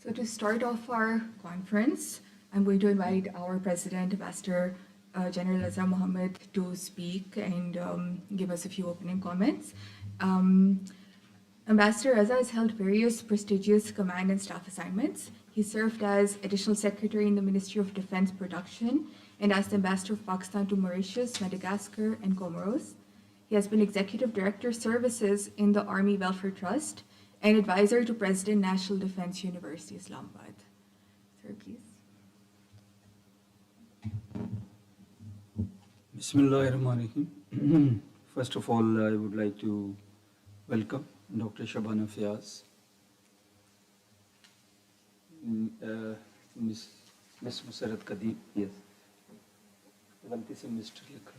So to start off our conference, I'm going to invite our President, Ambassador General Azhar Mohammed, to speak and give us a few opening comments. Ambassador Azhar has held various prestigious command and staff assignments. He served as Additional Secretary in the Ministry of Defense Production and as the Ambassador of Pakistan to Mauritius, Madagascar, and Comoros. He has been Executive Director Services in the Army Welfare Trust and advisor to President National Defense University, Islamabad. Sir, please. Bismillahirrahmanirrahim. First of all, I would like to welcome Dr. Shabana Fiaz, Miss Musarat Kadeem, yes. गलती से mister लिखा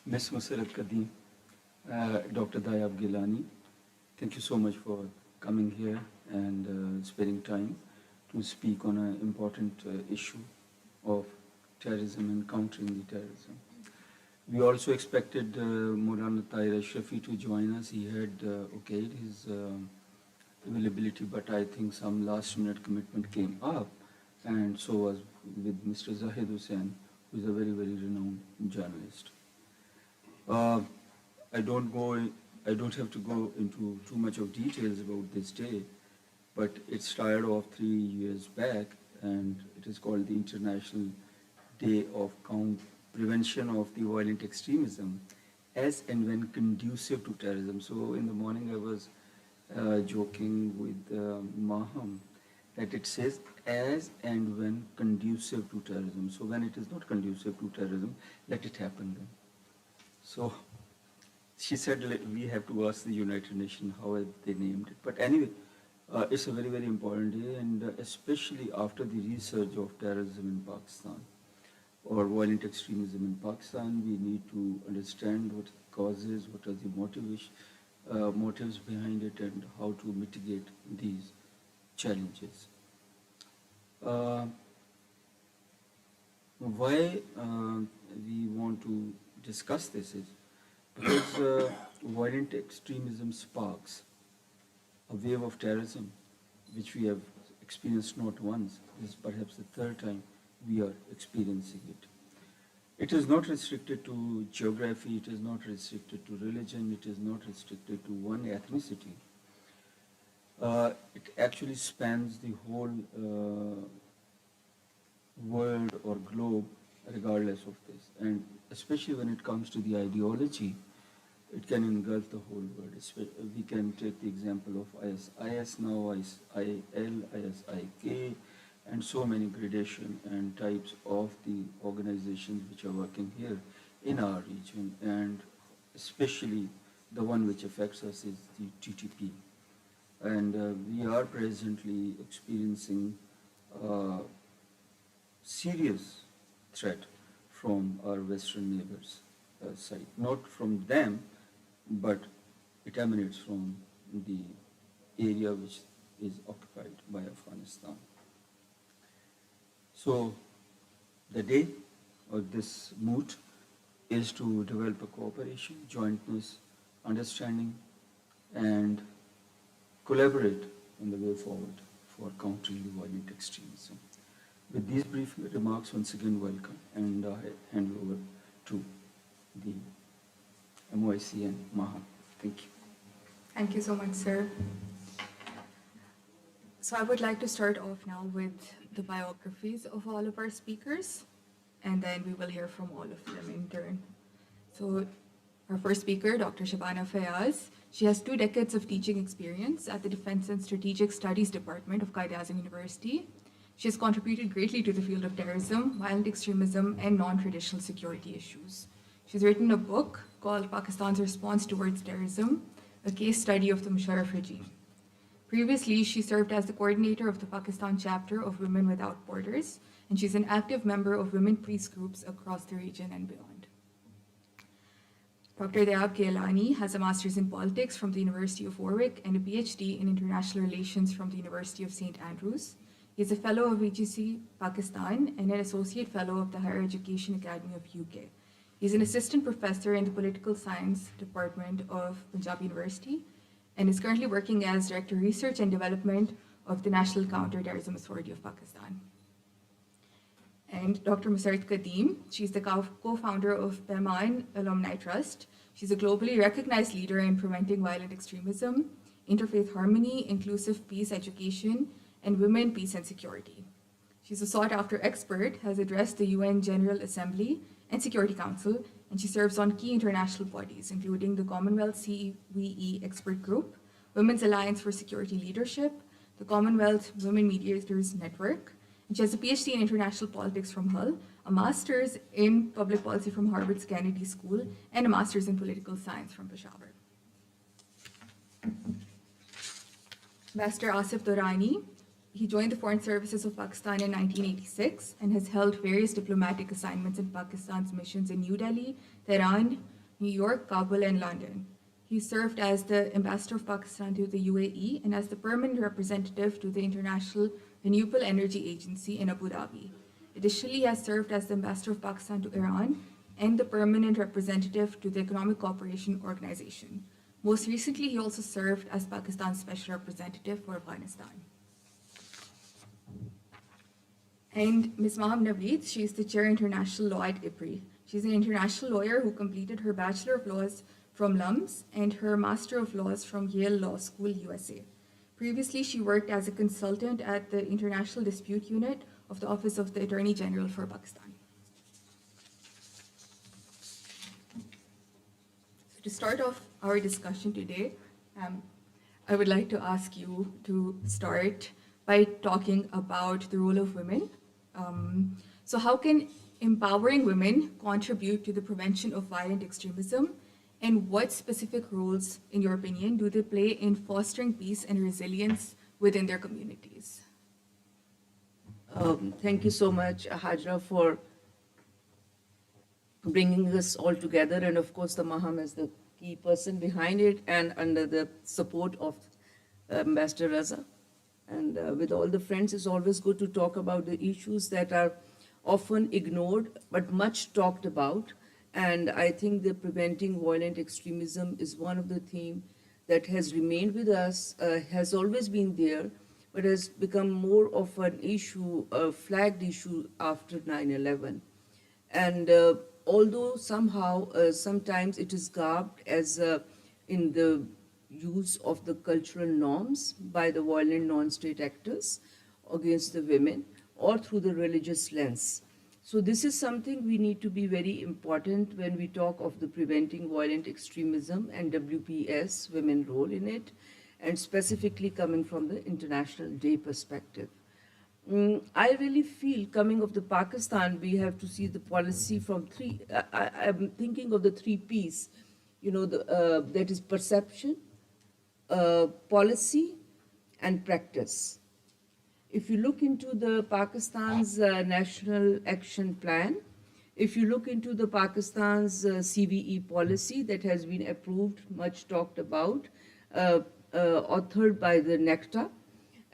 Miss Musarat Kadeem, Dr. Dayab Gilani, thank you so much for coming here and spending time to speak on an important issue of terrorism and countering the terrorism. We also expected Maulana Tahir Ashrafi to join us. He had okayed his availability, but I think some last minute commitment came up, and so was with Mr. Zahid Hussain, who is a very, very renowned journalist. I don't have to go into too much of details about this day, but it started off 3 years back, and it is called the International Day of Prevention of the Violent Extremism, as and when conducive to terrorism. So in the morning I was joking with Maham that it says as and when conducive to terrorism. So when it is not conducive to terrorism, let it happen then. So she said we have to ask the United Nations how they named it. But anyway, it's a very, very important day, and especially after the resurge of terrorism in Pakistan or violent extremism in Pakistan, we need to understand what the causes, what are the motives behind it, and how to mitigate these challenges. Why we want to discuss this is because violent extremism sparks a wave of terrorism, which we have experienced not once. This is perhaps the third time we are experiencing it. It is not restricted to geography, it is not restricted to religion, it is not restricted to one ethnicity. It actually spans the whole world or globe regardless of this. And especially when it comes to the ideology, it can engulf the whole world. We can take the example of IS now, ISIL, ISIK, and so many gradation and types of the organizations which are working here in our region, and especially the one which affects us is the TTP. And we are presently experiencing a serious threat from our Western neighbors' side. Not from them, but it emanates from the area which is occupied by Afghanistan. So the day of this moot is to develop a cooperation, jointness, understanding, and collaborate on the way forward for countering the violent extremism. With these brief remarks, once again welcome, and I hand over to the MOIC and Maha. Thank you. Thank you so much, sir. So I would like to start off now with the biographies of all of our speakers, and then we will hear from all of them in turn. So our first speaker, Dr. Shabana Fiaz, she has 2 decades of teaching experience at the Defense and Strategic Studies Department of Quaid-e-Azam University. She has contributed greatly to the field of terrorism, violent extremism, and non-traditional security issues. She's written a book called Pakistan's Response Towards Terrorism, a case study of the Musharraf regime. Previously, she served as the coordinator of the Pakistan chapter of Women Without Borders, and she's an active member of women peace groups across the region and beyond. Dr. Dayab Gilani has a master's in politics from the University of Warwick and a PhD in international relations from the University of St. Andrews. He is a fellow of VGC Pakistan and an associate fellow of the Higher Education Academy of UK. He's an assistant professor in the political science department of Punjab University and is currently working as Director of Research and Development of the National Counter-Terrorism Authority of Pakistan. And Dr. Musarrat Kadeem, she's the co-founder of Paiman Alumni Trust. She's a globally recognized leader in preventing violent extremism, interfaith harmony, inclusive peace education, and women, peace, and security. She's a sought-after expert, has addressed the UN General Assembly and Security Council, and she serves on key international bodies, including the Commonwealth CVE Expert Group, Women's Alliance for Security Leadership, the Commonwealth Women Mediators Network, and she has a PhD in International Politics from Hull, a Master's in Public Policy from Harvard's Kennedy School, and a Master's in Political Science from Peshawar. Ambassador Asif Durrani, he joined the Foreign Services of Pakistan in 1986 and has held various diplomatic assignments in Pakistan's missions in New Delhi, Tehran, New York, Kabul, and London. He served as the Ambassador of Pakistan to the UAE and as the permanent representative to the International Renewable Energy Agency in Abu Dhabi. Additionally, he has served as the Ambassador of Pakistan to Iran and the permanent representative to the Economic Cooperation Organization. Most recently, he also served as Pakistan's Special Representative for Afghanistan. And Ms. Maham Naveed, she is the Chair International Law at IPRI. She's an international lawyer who completed her Bachelor of Laws from LUMS and her Master of Laws from Yale Law School, USA. Previously, she worked as a consultant at the International Dispute Unit of the Office of the Attorney General for Pakistan. So to start off our discussion today, I would like to ask you to start by talking about the role of women. So how can empowering women contribute to the prevention of violent extremism? And what specific roles, in your opinion, do they play in fostering peace and resilience within their communities? Thank you so much, Hajra, for bringing us all together, and of course the Maham is the key person behind it, and under the support of Ambassador Raza. And with all the friends, it's always good to talk about the issues that are often ignored but much talked about. And I think the preventing violent extremism is one of the themes that has remained with us, has always been there, but has become more of an issue, a flagged issue after 9/11. And although somehow, sometimes it is garbed as in the use of the cultural norms by the violent non-state actors against the women or through the religious lens. So this is something we need to be very important when we talk of the preventing violent extremism and WPS, women role in it, and specifically coming from the International Day perspective. I really feel coming of the Pakistan, we have to see the policy from three, I'm thinking of the three P's, that is perception, policy, and practice. If you look into the Pakistan's National Action Plan, if you look into the Pakistan's CVE policy that has been approved, much talked about, authored by the NACTA,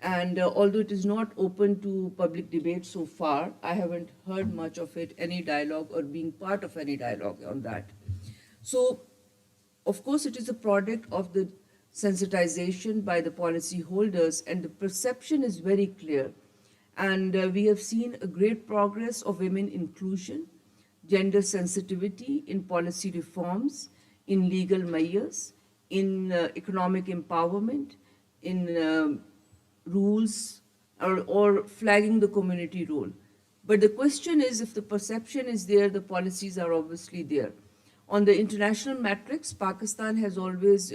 and although it is not open to public debate so far, I haven't heard much of it, any dialogue or being part of any dialogue on that. So, of course, it is a product of the sensitization by the policy holders, and the perception is very clear. And we have seen a great progress of women inclusion, gender sensitivity in policy reforms, in legal measures, in economic empowerment, in rules, or flagging the community role. But the question is, if the perception is there, the policies are obviously there. On the international metrics, Pakistan has always,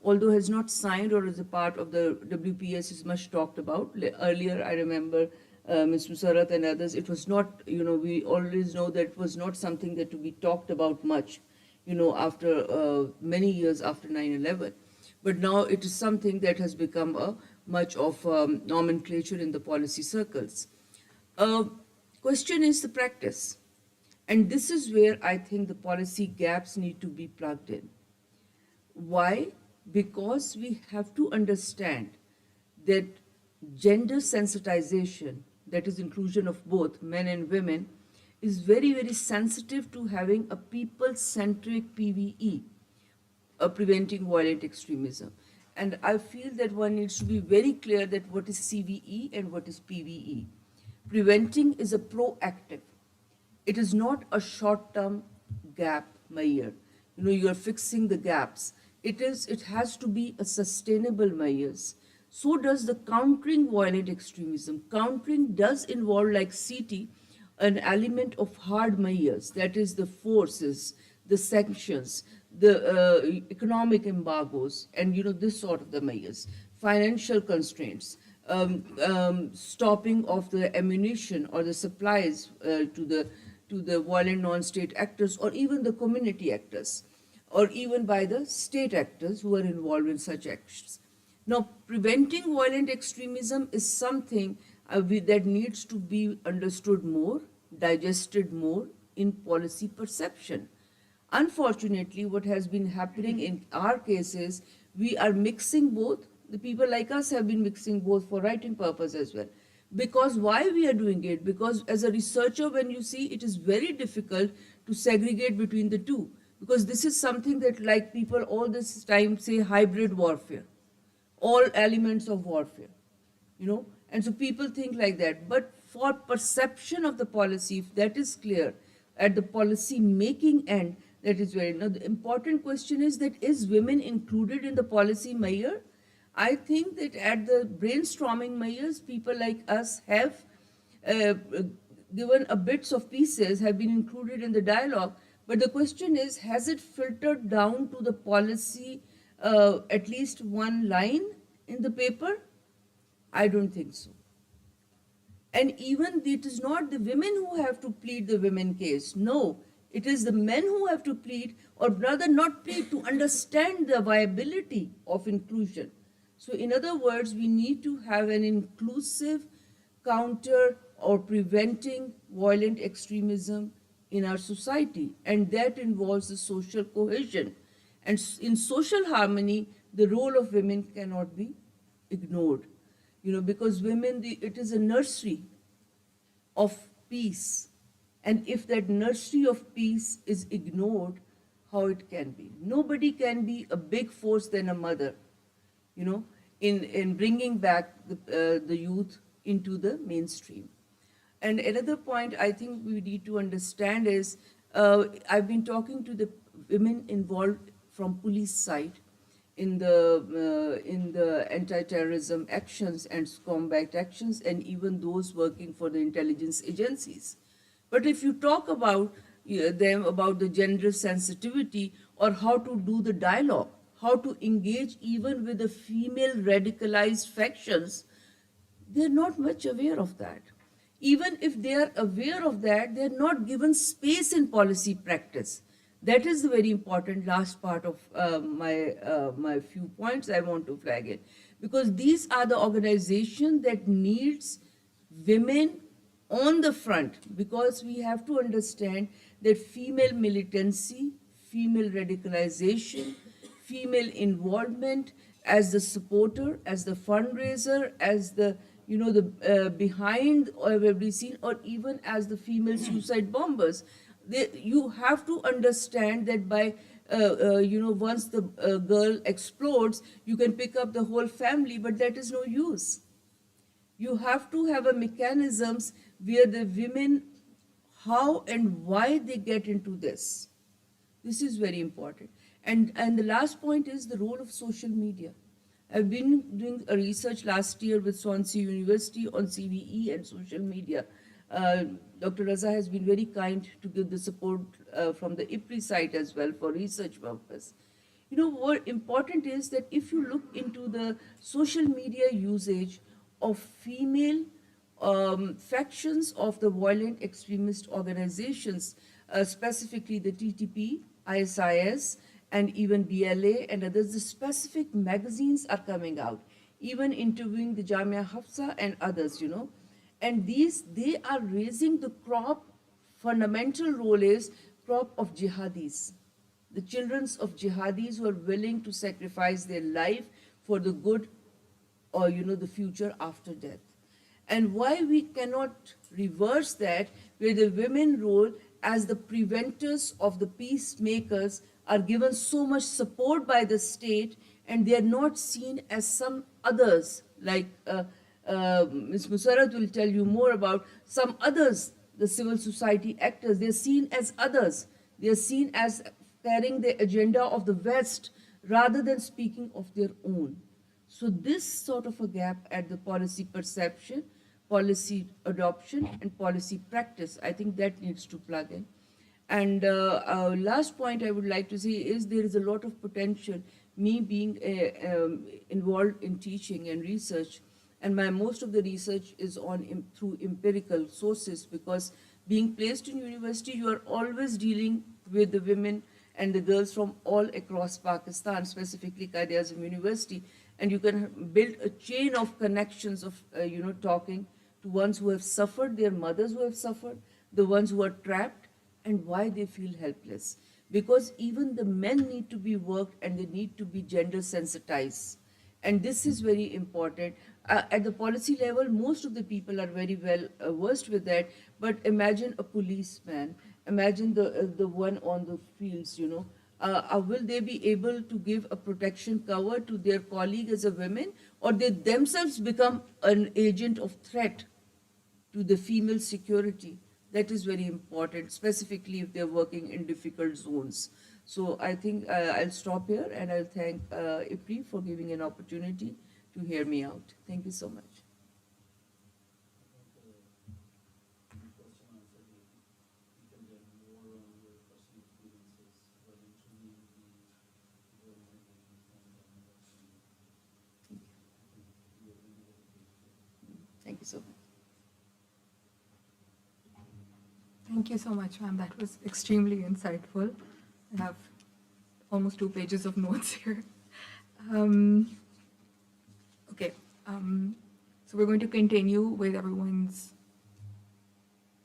although has not signed or is a part of the WPS, is much talked about. Earlier, I remember Ms. Musarrat and others, it was not, we always know that it was not something that to be talked about much, after many years after 9/11. But now it is something that has become a much of nomenclature in the policy circles. Question is the practice. And this is where I think the policy gaps need to be plugged in. Why? Because we have to understand that gender sensitization, that is inclusion of both men and women, is very, very sensitive to having a people-centric PVE, preventing violent extremism. And I feel that one needs to be very clear that what is CVE and what is PVE. Preventing is a proactive. It is not a short-term gap measure. You are fixing the gaps. It has to be a sustainable measures. So does the countering violent extremism. Countering does involve, like CT, an element of hard measures, that is the forces, the sanctions, the economic embargoes, and this sort of the measures, financial constraints, stopping of the ammunition or the supplies to the violent non-state actors, or even the community actors, or even by the state actors who are involved in such actions. Now, preventing violent extremism is something that needs to be understood more, digested more in policy perception. Unfortunately, what has been happening in our cases, we are mixing both. The people like us have been mixing both for writing purpose as well. Because why we are doing it? Because as a researcher, when you see, it is very difficult to segregate between the two. Because this is something that, like, people all this time say hybrid warfare, all elements of warfare. And so people think like that. But for perception of the policy, if that is clear, at the policy making end, that is very. Now, the important question is women included in the policy measure? I think that at the brainstorming measures, people like us have given a bits of pieces, have been included in the dialogue. But the question is, has it filtered down to the policy, at least one line in the paper? I don't think so. And even it is not the women who have to plead the women case. No, it is the men who have to plead, or rather not plead, to understand the viability of inclusion. So in other words, we need to have an inclusive counter or preventing violent extremism in our society. And that involves the social cohesion. And in social harmony, the role of women cannot be ignored. Because women, it is a nursery of peace. And if that nursery of peace is ignored, how it can be? Nobody can be a big force than a mother, in bringing back the youth into the mainstream. And another point I think we need to understand is, I've been talking to the women involved from police side in the anti-terrorism actions and combat actions, and even those working for the intelligence agencies. But if you talk about them about the gender sensitivity, or how to do the dialogue, how to engage even with the female radicalized factions, they're not much aware of that. Even if they are aware of that, they're not given space in policy practice. That is the very important last part of my few points I want to flag it. Because these are the organizations that needs women on the front, because we have to understand that female militancy, female radicalization, female involvement as the supporter, as the fundraiser, as the behind every scene, or even as the female suicide bombers. You have to understand that by once the girl explodes, you can pick up the whole family, but that is no use. You have to have a mechanisms where the women, how and why they get into this. This is very important. And the last point is the role of social media. I've been doing a research last year with Swansea University on CVE and social media. Dr. Raza has been very kind to give the support from the IPRI site as well for research purpose. What important is that if you look into the social media usage of female factions of the violent extremist organizations, specifically the TTP, ISIS, and even BLA and others, the specific magazines are coming out, even interviewing the Jamia Hafsa and others, And they are raising the crop. Fundamental role is crop of jihadis, the children of jihadis who are willing to sacrifice their life for the good, or the future after death. And why we cannot reverse that, where the women role as the preventers of the peacemakers are given so much support by the state, and they are not seen as some others, like Ms. Musarat will tell you more about some others, the civil society actors. They're seen as others. They're seen as carrying the agenda of the West rather than speaking of their own. So this sort of a gap at the policy perception, policy adoption, and policy practice, I think that needs to plug in. And last point I would like to say is there is a lot of potential, me being involved in teaching and research, and most of the research is on through empirical sources, because being placed in university, you are always dealing with the women and the girls from all across Pakistan, specifically Qaid-e-Azam University, and you can build a chain of connections of, talking to ones who have suffered, their mothers who have suffered, the ones who are trapped, and why they feel helpless. Because even the men need to be worked and they need to be gender sensitized. And this is very important. At the policy level, most of the people are very well versed with that. But imagine a policeman, imagine the one on the fields, will they be able to give a protection cover to their colleague as a women, or they themselves become an agent of threat to the female security? That is very important, specifically if they're working in difficult zones. So I think I'll stop here, and I'll thank IPRI for giving an opportunity to hear me out. Thank you so much. Thank you so much. Thank you so much, ma'am. That was extremely insightful. I have almost 2 pages of notes here. Okay, so we're going to continue with everyone's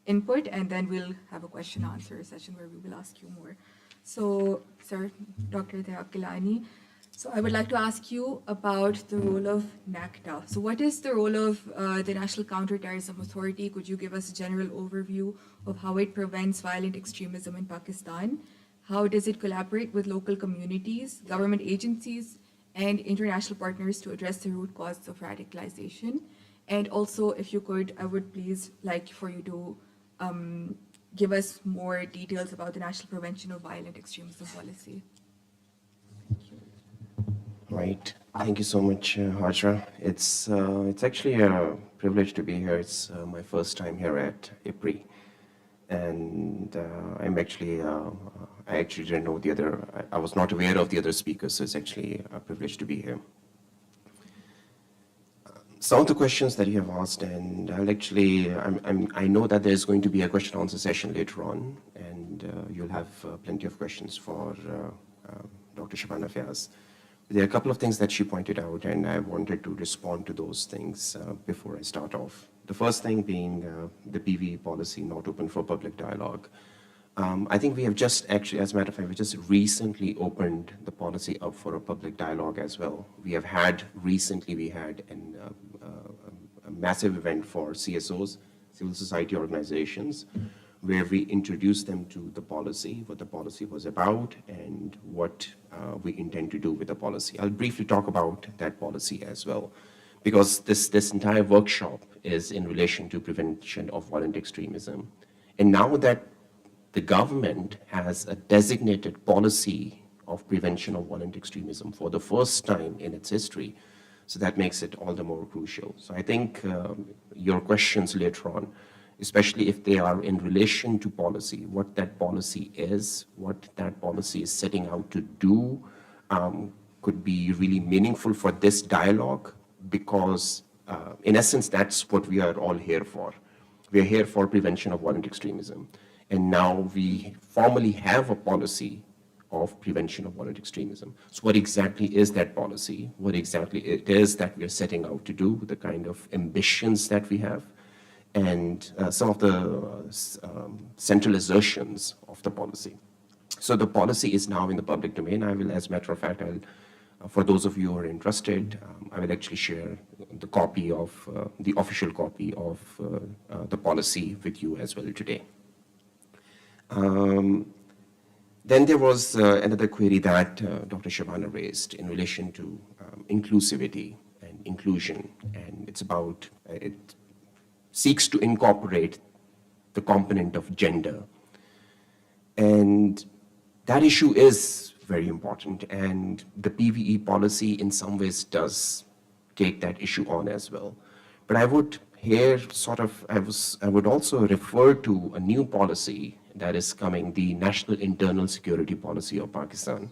input, and then we'll have a question answer session where we will ask you more. So, sir, Dr. Kilani, so I would like to ask you about the role of NACTA. So what is the role of the National Counterterrorism Authority? Could you give us a general overview of how it prevents violent extremism in Pakistan? How does it collaborate with local communities, government agencies, and international partners to address the root causes of radicalization? And also, if you could, I would please like for you to give us more details about the National Prevention of Violent Extremism policy. Right. Thank you so much, Hajra. It's actually a privilege to be here. It's my first time here at IPRI, and I actually didn't know the other. I was not aware of the other speakers, so it's actually a privilege to be here. Some of the questions that you have asked, and I know that there's going to be a question answer session later on, and you'll have plenty of questions for Dr. Shabana Fayaz. There are a couple of things that she pointed out, and I wanted to respond to those things before I start off. The first thing being the PV policy not open for public dialogue. I think we have just actually, as a matter of fact, we just recently opened the policy up for a public dialogue as well. We had a massive event for CSOs, civil society organizations, where we introduced them to the policy, what the policy was about, and what we intend to do with the policy. I'll briefly talk about that policy as well, because this entire workshop is in relation to prevention of violent extremism. And now that the government has a designated policy of prevention of violent extremism for the first time in its history, so that makes it all the more crucial. So I think your questions later on, especially if they are in relation to policy, what that policy is, what that policy is setting out to do, could be really meaningful for this dialogue, because in essence, that's what we are all here for. We are here for prevention of violent extremism. And now we formally have a policy of prevention of violent extremism. So what exactly is that policy? What exactly it is that we are setting out to do, the kind of ambitions that we have, and some of the central assertions of the policy. So the policy is now in the public domain. I will, as a matter of fact, for those of you who are interested, I will actually share the copy of, the official copy of the policy with you as well today. Then there was another query that Dr. Shabana raised in relation to inclusivity and inclusion, and it's about, it seeks to incorporate the component of gender. And that issue is very important, and the PVE policy in some ways does take that issue on as well. But I would here I would also refer to a new policy that is coming, the National Internal Security Policy of Pakistan,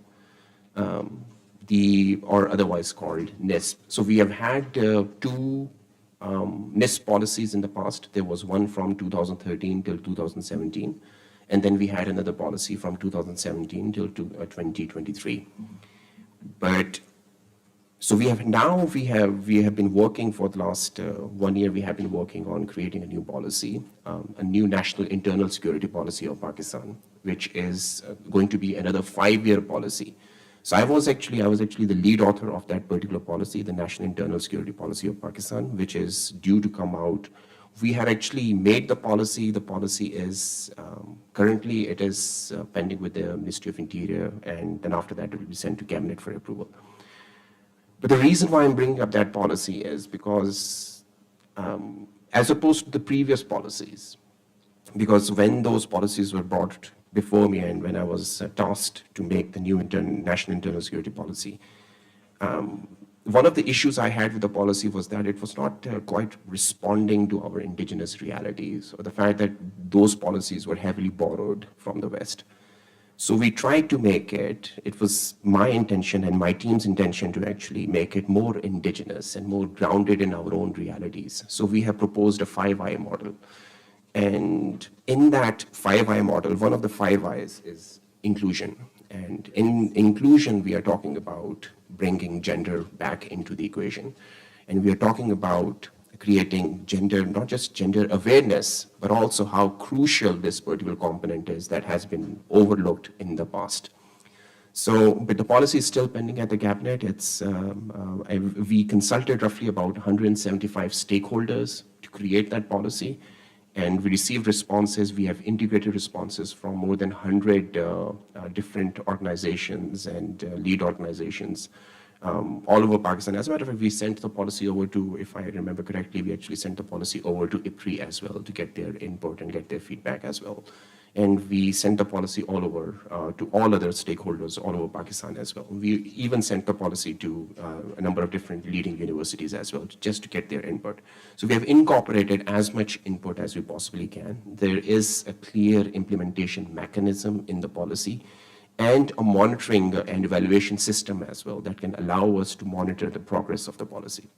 or otherwise called NISP. So we have had two NISP policies in the past. There was one from 2013 till 2017, and then we had another policy from 2017 till 2023. But so we have been working for the last 1 year. We have been working on creating a new policy, a new National Internal Security Policy of Pakistan, which is going to be another 5-year policy. So I was actually the lead author of that particular policy, the National Internal Security Policy of Pakistan, which is due to come out. We had actually made the policy. The policy is currently it is pending with the Ministry of Interior, and then after that it will be sent to Cabinet for approval. But the reason why I'm bringing up that policy is because, as opposed to the previous policies, because when those policies were brought before me and when I was tasked to make the new National Internal Security Policy, one of the issues I had with the policy was that it was not quite responding to our indigenous realities, or the fact that those policies were heavily borrowed from the West. So we tried to make it was my intention and my team's intention to actually make it more indigenous and more grounded in our own realities. So we have proposed a 5I model. And in that 5I model, one of the 5 Is is inclusion. And in inclusion, we are talking about bringing gender back into the equation. And we are talking about creating gender, not just gender awareness, but also how crucial this particular component is that has been overlooked in the past. So, but the policy is still pending at the cabinet. We consulted roughly about 175 stakeholders to create that policy, and we received responses. We have integrated responses from more than 100 different organizations and lead organizations all over Pakistan. As a matter of fact, we sent the policy over to, if I remember correctly, we actually sent the policy over to IPRI as well to get their input and get their feedback as well. And we sent the policy all over to all other stakeholders all over Pakistan as well. We even sent the policy to a number of different leading universities as well, just to get their input. So we have incorporated as much input as we possibly can. There is a clear implementation mechanism in the policy, and a monitoring and evaluation system as well that can allow us to monitor the progress of the policy.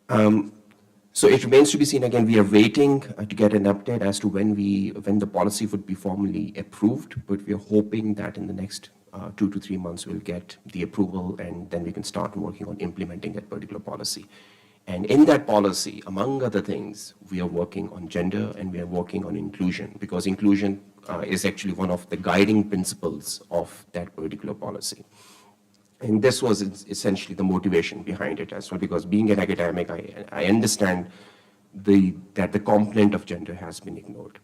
So it remains to be seen. Again, we are waiting to get an update as to when the policy would be formally approved, but we are hoping that in the next 2 to 3 months we'll get the approval, and then we can start working on implementing that particular policy. And in that policy, among other things, we are working on gender and we are working on inclusion, because inclusion is actually one of the guiding principles of that particular policy. And this was essentially the motivation behind it as well, because being an academic, I understand that the component of gender has been ignored.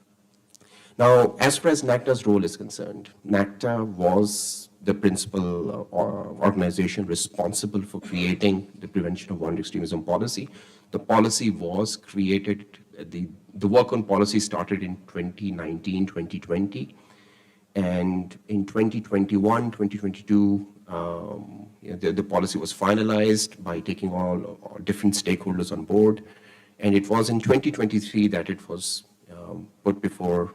Now, as far as NACTA's role is concerned, NACTA was the principal organization responsible for creating the Prevention of Violent Extremism policy. The policy was created, the work on policy started in 2019, 2020. And in 2021, 2022, the policy was finalized by taking all different stakeholders on board. And it was in 2023 that it was put before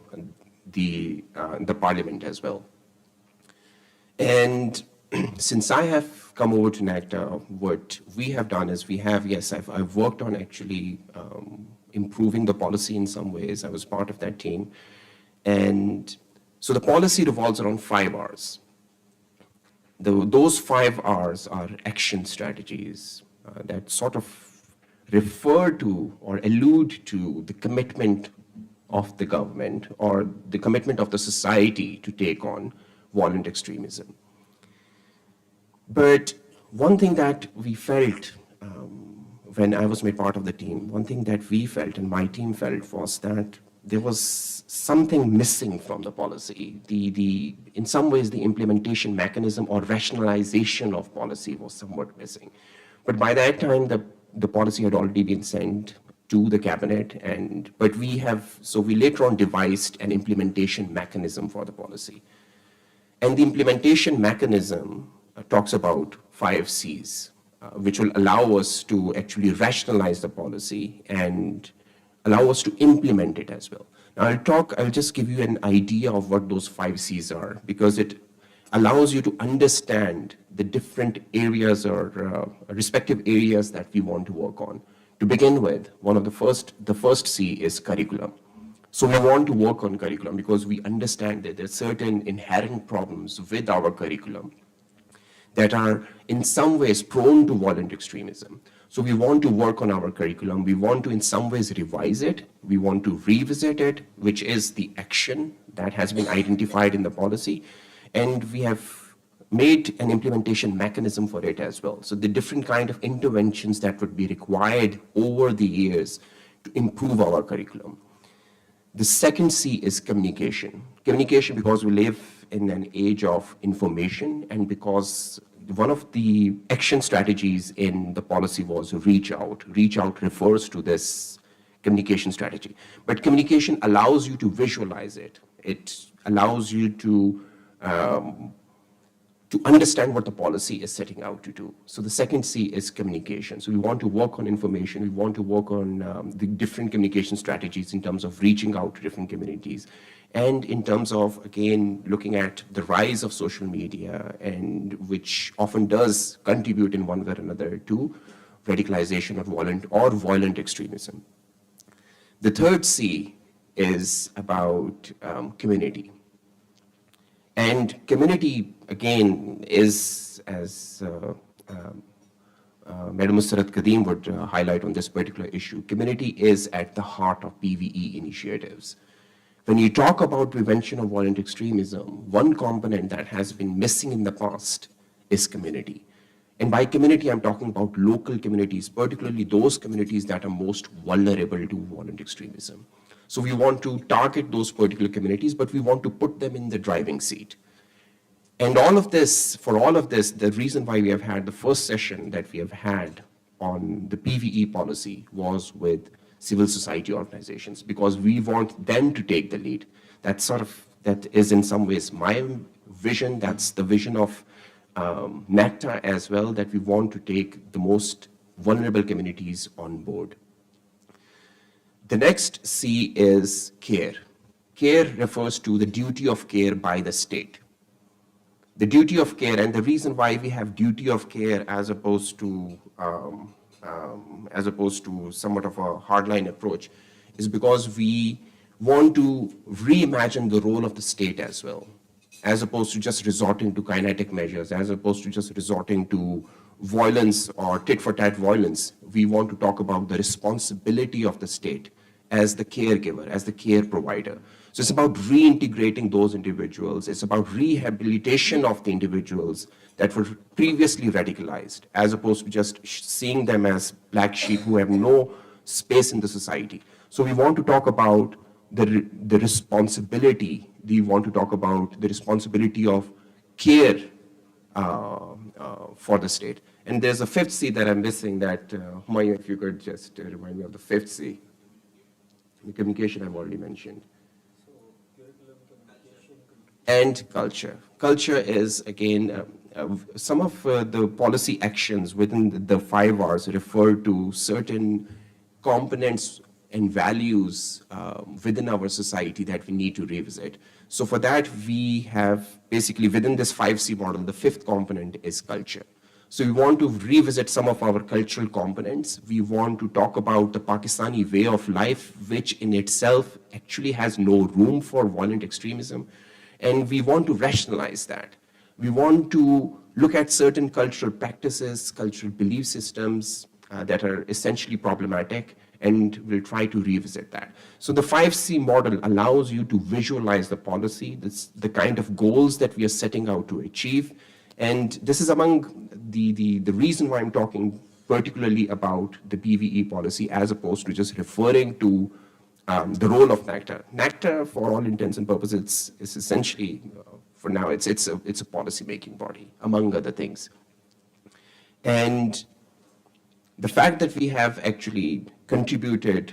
the parliament as well. And since I have come over to NACTA, what we have done is I've worked on actually improving the policy in some ways. I was part of that team. And so the policy revolves around 5 Rs. Those 5 Rs are action strategies that sort of refer to or allude to the commitment of the government or the commitment of the society to take on violent extremism. But one thing that we felt when I was made part of the team, one thing that we felt and my team felt was that there was something missing from the policy. In some ways, the implementation mechanism or rationalization of policy was somewhat missing. But by that time, the policy had already been sent to the cabinet, but we later on devised an implementation mechanism for the policy. And the implementation mechanism talks about 5 C's, which will allow us to actually rationalize the policy and allow us to implement it as well. Now I'll just give you an idea of what those 5 C's are, because it allows you to understand the different areas or respective areas that we want to work on. To begin with, the first C is curriculum. So we want to work on curriculum because we understand that there are certain inherent problems with our curriculum that are in some ways prone to violent extremism. So we want to work on our curriculum. We want to in some ways revise it. We want to revisit it, which is the action that has been identified in the policy. And we have made an implementation mechanism for it as well. So the different kind of interventions that would be required over the years to improve our curriculum. The second C is communication. Communication because we live in an age of information and because one of the action strategies in the policy was reach out. Reach out refers to this communication strategy. But communication allows you to visualize it. It allows you to understand what the policy is setting out to do. So the second C is communication. So we want to work on information. We want to work on the different communication strategies in terms of reaching out to different communities. And in terms of, again, looking at the rise of social media, and which often does contribute in one way or another to radicalization or violent extremism. The third C is about community. And community, again, is, as Madam Mussarat Kadeem would highlight on this particular issue, community is at the heart of PVE initiatives. When you talk about prevention of violent extremism, one component that has been missing in the past is community. And by community, I'm talking about local communities, particularly those communities that are most vulnerable to violent extremism. So we want to target those particular communities, but we want to put them in the driving seat. And for all of this, the reason why we have had the first session that we have had on the PVE policy was with civil society organizations, because we want them to take the lead. That is in some ways my vision. That's the vision of NACTA as well, that we want to take the most vulnerable communities on board. The next C is care. Care refers to the duty of care by the state. The duty of care, and the reason why we have duty of care as opposed to somewhat of a hardline approach, is because we want to reimagine the role of the state as well, as opposed to just resorting to kinetic measures, as opposed to just resorting to violence or tit-for-tat violence. We want to talk about the responsibility of the state as the caregiver, as the care provider. So it's about reintegrating those individuals. It's about rehabilitation of the individuals that were previously radicalized, as opposed to just seeing them as black sheep who have no space in the society. So we want to talk about the responsibility. We want to talk about the responsibility of care for the state. And there's a fifth C that I'm missing that, Humayun, if you could just remind me of the fifth C. The communication I've already mentioned. And culture. Culture is, again, some of the policy actions within the 5 Rs refer to certain components and values within our society that we need to revisit. So for that, we have basically within this 5C model, the 5th component is culture. So we want to revisit some of our cultural components. We want to talk about the Pakistani way of life, which in itself actually has no room for violent extremism. And we want to rationalize that. We want to look at certain cultural practices, cultural belief systems that are essentially problematic, and we'll try to revisit that. So the 5C model allows you to visualize the policy, the kind of goals that we are setting out to achieve. And this is among the reason why I'm talking particularly about the PVE policy, as opposed to just referring to the role of NACTA. NACTA, for all intents and purposes, is essentially, for now, it's a policy-making body, among other things. And the fact that we have actually contributed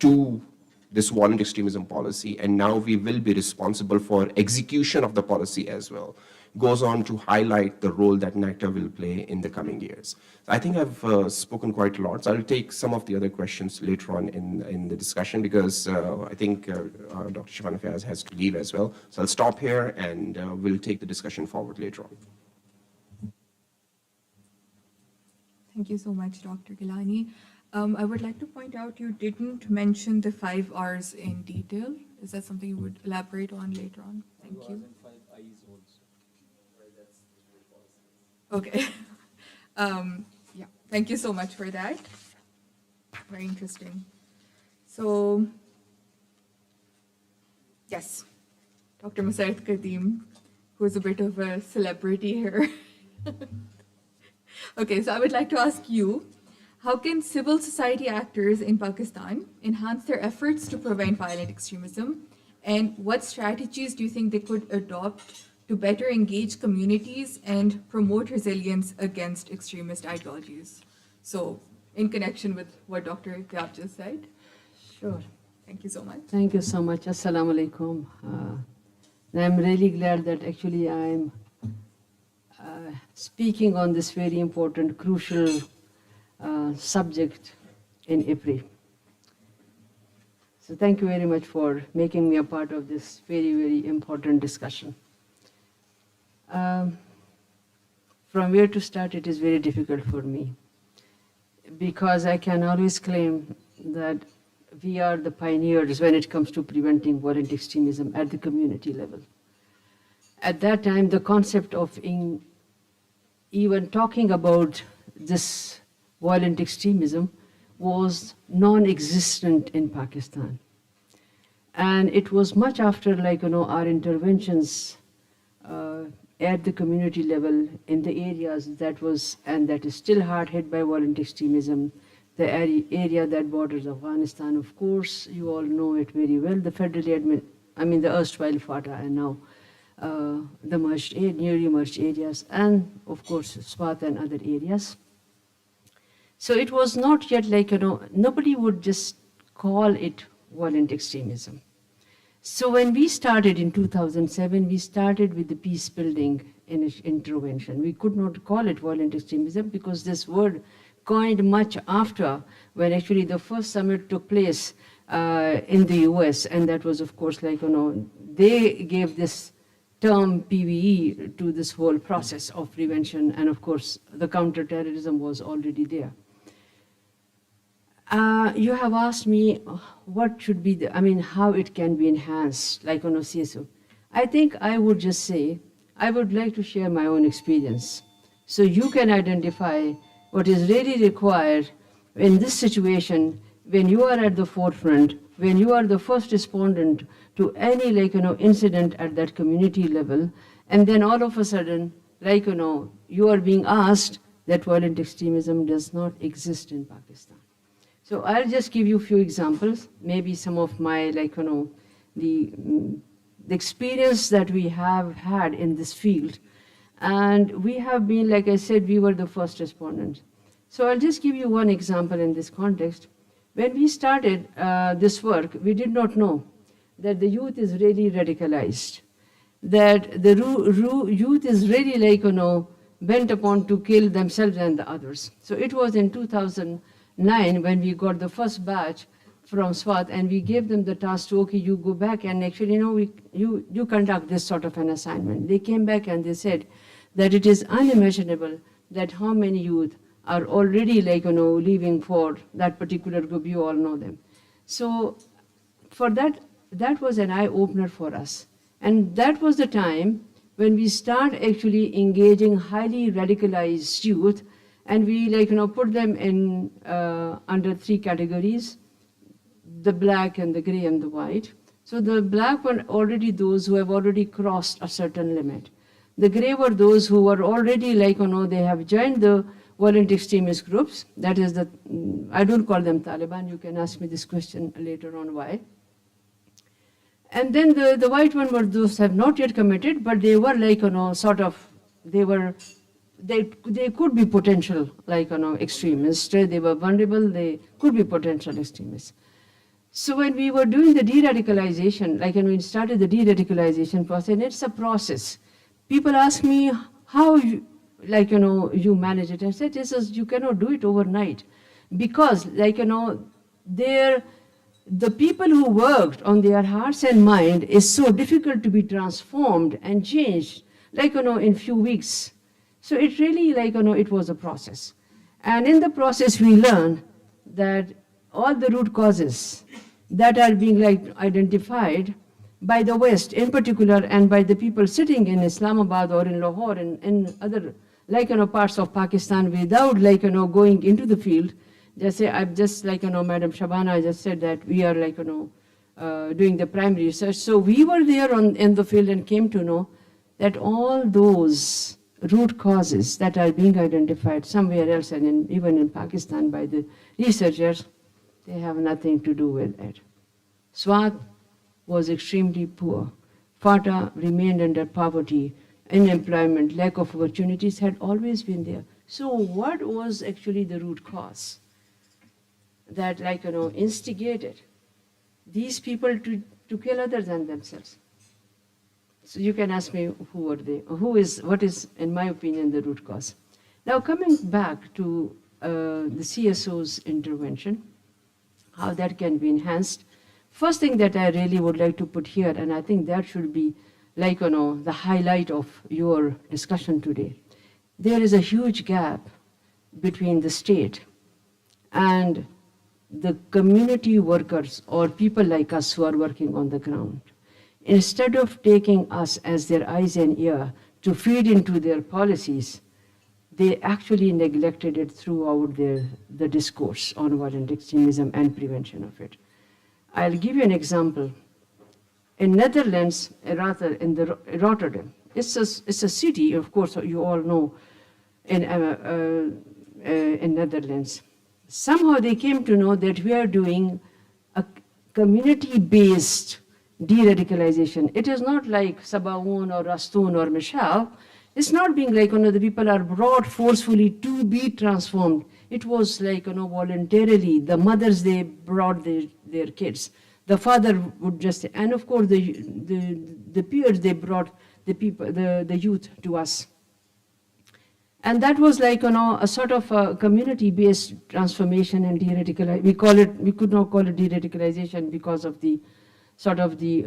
to this violent extremism policy, and now we will be responsible for execution of the policy as well, goes on to highlight the role that NACTA will play in the coming years. I think I've spoken quite a lot, so I'll take some of the other questions later on in the discussion, because I think Dr. Shabana Fayaz has to leave as well. So I'll stop here, and we'll take the discussion forward later on. Thank you so much, Dr. Gilani. I would like to point out you didn't mention the 5 R's in detail. Is that something you would elaborate on later on? Thank you. Okay. Yeah, thank you so much for that. Very interesting. So, yes, Dr. Musayed Kadeem, who is a bit of a celebrity here. Okay, so I would like to ask you, how can civil society actors in Pakistan enhance their efforts to prevent violent extremism? And what strategies do you think they could adopt to better engage communities and promote resilience against extremist ideologies? So, in connection with what Dr. Kyab just said. Sure. Thank you so much. Thank you so much. Assalamu alaikum. I'm really glad that actually I'm speaking on this very important, crucial subject in April. So thank you very much for making me a part of this very, very important discussion. From where to start, it is very difficult for me, because I can always claim that we are the pioneers when it comes to preventing violent extremism at the community level. At that time, the concept of even talking about this violent extremism was non-existent in Pakistan. And it was much after, our interventions at the community level in the areas that is still hard hit by violent extremism, the area that borders Afghanistan, of course, you all know it very well, the federally the erstwhile FATA and now the newly merged areas, and of course, Swat and other areas. So it was not yet nobody would just call it violent extremism. So when we started in 2007, we started with the peace building intervention. We could not call it violent extremism because this word coined much after, when actually the first summit took place in the US, and that was of course they gave this term PVE to this whole process of prevention, and of course the counter-terrorism was already there. You have asked me what should be how it can be enhanced, on a CSO. I think I would just say, I would like to share my own experience, so you can identify what is really required in this situation when you are at the forefront, when you are the first respondent to any incident at that community level, and then all of a sudden, you are being asked that violent extremism does not exist in Pakistan. So I'll just give you a few examples, maybe some of my the experience that we have had in this field. And we have been, like I said, we were the first respondents. So I'll just give you one example in this context. When we started this work, we did not know that the youth is really radicalized, that the youth is really bent upon to kill themselves and the others. So it was in 2009 when we got the first batch from SWAT, and we gave them the task to, okay, you go back and actually, you conduct this sort of an assignment. They came back and they said that it is unimaginable that how many youth are already leaving for that particular group. You all know them. So for that was an eye-opener for us. And that was the time when we start actually engaging highly radicalized youth, and we put them in under 3 categories: the black and the gray and the white. So the black were already those who have already crossed a certain limit. The gray were those who were already they have joined the violent extremist groups. That is I don't call them Taliban. You can ask me this question later on why. And then the white one were those have not yet committed, but they were like, sort of, they could be potential, like, extremists. They were vulnerable, they could be potential extremists. So when we were doing the de-radicalization, like, we started the de-radicalization process, and it's a process. People ask me how, you manage it. I said, you cannot do it overnight. Because, the people who worked on their hearts and mind is so difficult to be transformed and changed, in few weeks. So it really, it was a process. And in the process, we learn that all the root causes that are being identified by the West in particular, and by the people sitting in Islamabad or in Lahore and in other, parts of Pakistan without, going into the field. I've just, Madam Shabana just said that we are, doing the primary research. So we were there in the field and came to know that all those root causes that are being identified somewhere else, and even in Pakistan by the researchers, they have nothing to do with it. Swat was extremely poor. FATA remained under poverty, unemployment, lack of opportunities had always been there. So what was actually the root cause that, instigated these people to kill others than themselves? So you can ask me who were they, what is, in my opinion, the root cause. Now coming back to the CSO's intervention, how that can be enhanced. First thing that I really would like to put here, and I think that should be the highlight of your discussion today. There is a huge gap between the state and the community workers or people like us who are working on the ground. Instead of taking us as their eyes and ear to feed into their policies, they actually neglected it throughout the discourse on violent extremism and prevention of it. I'll give you an example. In Netherlands, rather in Rotterdam, it's a city, of course, you all know, in Netherlands. Somehow they came to know that we are doing a community-based de-radicalization. It is not like Sabaun or Rastun or Michelle. It's not being the people are brought forcefully to be transformed. It was voluntarily. The mothers, they brought their kids. The father would just, and of course the peers, they brought the people, the youth to us. And that was a sort of a community-based transformation and de-radicalization. We could not call it de-radicalization because of the sort of the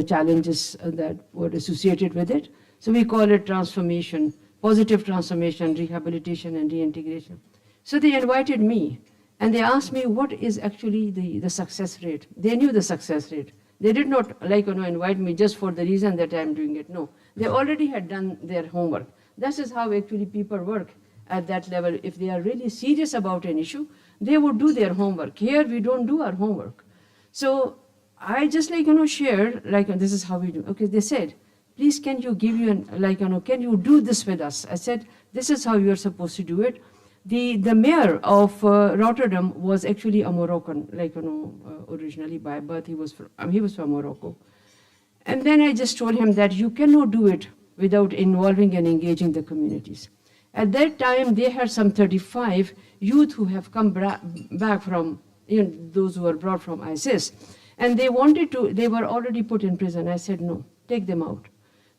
challenges that were associated with it. So we call it transformation, positive transformation, rehabilitation and reintegration. So they invited me and they asked me what is actually the success rate. They knew the success rate. They did not invite me just for the reason that I'm doing it. No, they already had done their homework. This is how actually people work at that level. If they are really serious about an issue, they would do their homework. Here we don't do our homework. So I just shared this is how we do. Okay, they said, please can you give you can you do this with us? I said, this is how you're supposed to do it. The mayor of Rotterdam was actually a Moroccan, originally by birth. He was from Morocco. And then I just told him that you cannot do it without involving and engaging the communities. At that time, they had some 35 youth who have come back from, those who were brought from ISIS. And they were already put in prison. I said, no, take them out.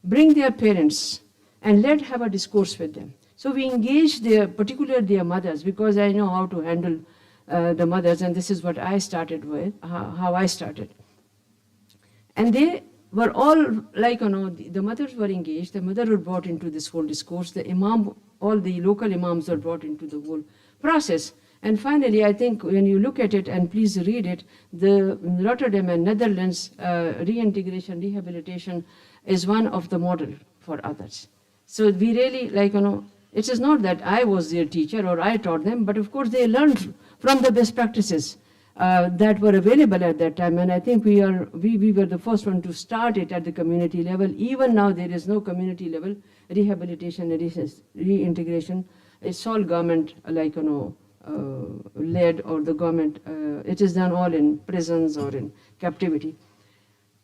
Bring their parents and have a discourse with them. So we engaged particularly their mothers, because I know how to handle the mothers, and this is what I started with, how I started. And they were all the mothers were engaged, the mother were brought into this whole discourse, the imam, all the local imams were brought into the whole process. And finally, I think when you look at it, and please read it, the Rotterdam and Netherlands reintegration, rehabilitation is one of the model for others. So we really it is not that I was their teacher or I taught them, but of course they learned from the best practices that were available at that time. And I think we were the first one to start it at the community level. Even now there is no community level rehabilitation and reintegration it's all government, led, or the government, it is done all in prisons or in captivity.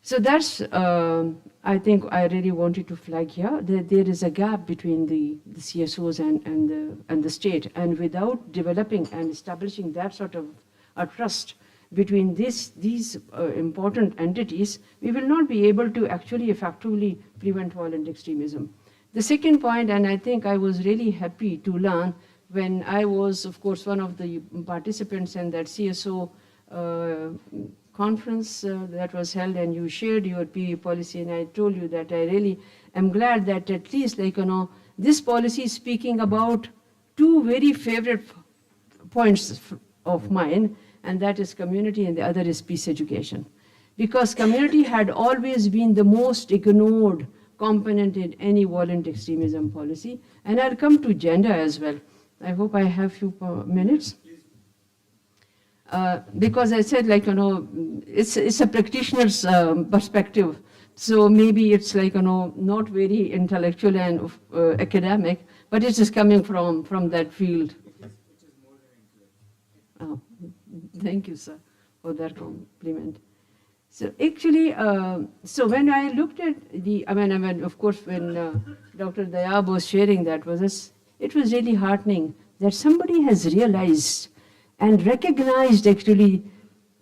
So that's, I think I really wanted to flag here that there is a gap between the CSOs and the state. And without developing and establishing that sort of a trust between these important entities, we will not be able to actually effectively prevent violent extremism. The second point, and I think I was really happy to learn when I was, of course, one of the participants in that CSO conference that was held, and you shared your PV policy, and I told you that I really am glad that at least, this policy is speaking about two very favorite points of mine, and that is community and the other is peace education. Because community had always been the most ignored component in any violent extremism policy. And I'll come to gender as well. I hope I have few minutes. Because I said, it's a practitioner's perspective. So maybe it's not very intellectual and academic, but it is coming from that field. Oh, thank you, sir, for that compliment. So actually, so when I looked at of course, when Dr. Dayab was sharing that with us, it was really heartening that somebody has realized and recognized actually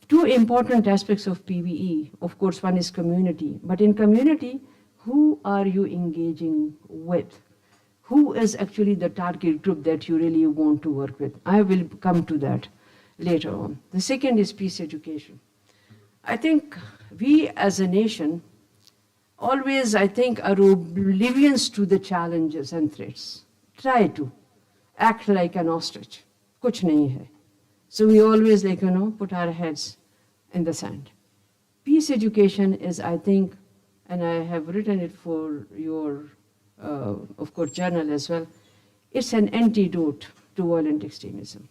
two important aspects of PVE. Of course, one is community, but in community, who are you engaging with? Who is actually the target group that you really want to work with? I will come to that later on. The second is peace education. I think we as a nation always, are oblivious to the challenges and threats. Try to act like an ostrich. Kuch nahi hai. So we always put our heads in the sand. Peace education is, I think, and I have written it for your, of course, journal as well, it's an antidote to violent extremism.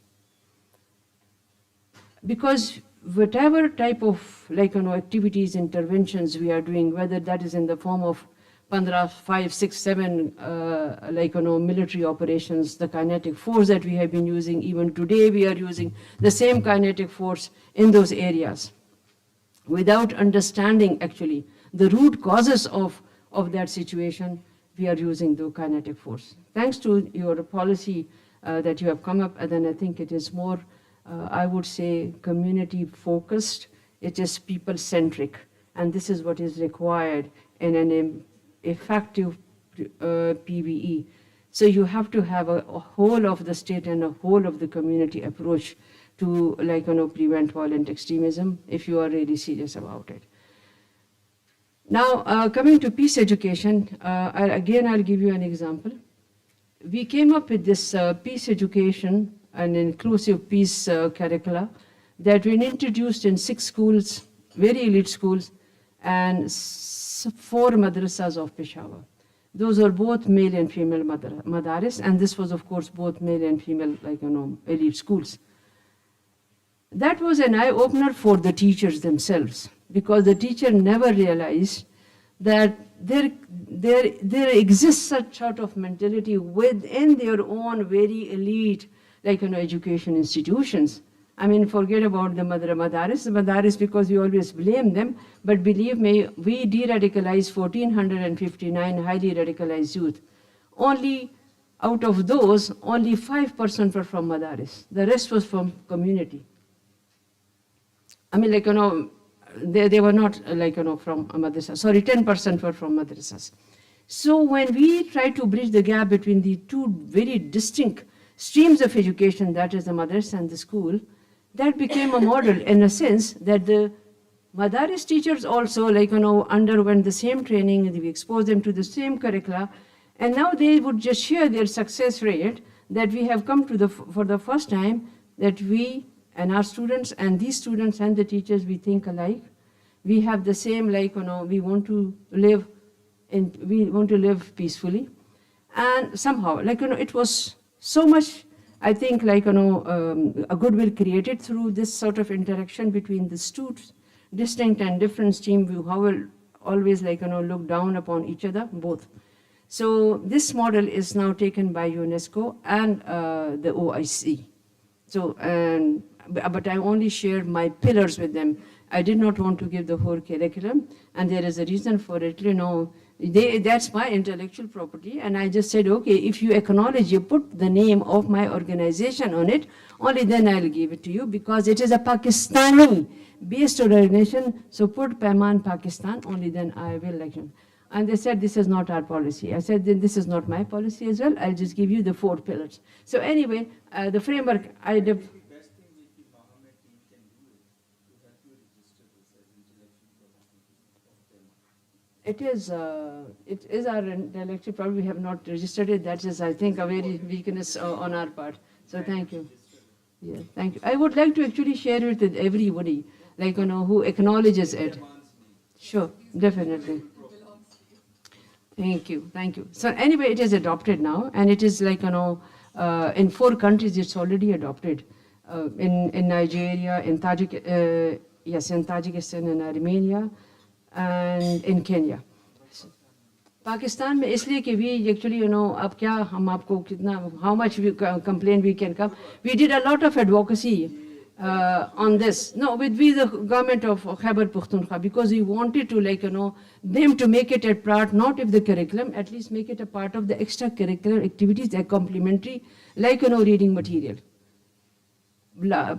Because whatever type of activities, interventions we are doing, whether that is in the form of 5, 6, 7 military operations, the kinetic force that we have been using, even today we are using the same kinetic force in those areas. Without understanding actually the root causes of that situation, we are using the kinetic force. Thanks to your policy that you have come up, and then I think it is more I would say community focused, it is people centric, and this is what is required in an effective PVE. So you have to have a whole of the state and a whole of the community approach to prevent violent extremism if you are really serious about it. Now coming to peace education, I'll give you an example. We came up with this peace education, an inclusive peace curricula that were introduced in 6 schools, very elite schools, and 4 madrasas of Peshawar. Those are both male and female madaris, and this was, of course, both male and female, elite schools. That was an eye-opener for the teachers themselves, because the teacher never realized that there exists such sort of mentality within their own very elite education institutions. I mean, forget about the madaris, because we always blame them, but believe me, we de-radicalized 1,459 highly radicalized youth. Only out of those, only 5% were from madaris. The rest was from community. I mean, they were not from madrasa. Sorry, 10% were from madrasas. So when we try to bridge the gap between the two very distinct streams of education, that is the madrasa and the school, that became a model in a sense that the madaris teachers also underwent the same training, and we exposed them to the same curricula, and now they would just share their success rate that we have come to for the first time, that we and our students and these students and the teachers, we think alike. We have the same we want to live peacefully, and somehow it was so much, I think, a goodwill created through this sort of interaction between the students, distinct and different streams who will always look down upon each other, both. So this model is now taken by UNESCO and the OIC. So, but I only shared my pillars with them. I did not want to give the whole curriculum, and there is a reason for it. That's my intellectual property, and I just said, okay, if you acknowledge, you put the name of my organization on it, only then I'll give it to you, because it is a Pakistani-based organization, so put Paiman Pakistan, only then I will like you. And they said, this is not our policy. I said, then this is not my policy as well. I'll just give you the 4 pillars. So anyway, the framework, it is our intellectual property. We have not registered it. That is, I think, a very weakness on our part. So thank you. Yeah, thank you. I would like to actually share it with everybody, who acknowledges it. Sure, definitely. Thank you, thank you. So anyway, it is adopted now, and it is in 4 countries it's already adopted. In Nigeria, in Tajikistan and Armenia, and in Kenya. Pakistan में इसलिए कि we actually अब क्या हम आपको कितना how much we complain we can come. We did a lot of advocacy on this. No, with the government of Khyber Pakhtunkhwa, because we wanted to them to make it a part, not of the curriculum, at least make it a part of the extracurricular activities that are complementary, reading material.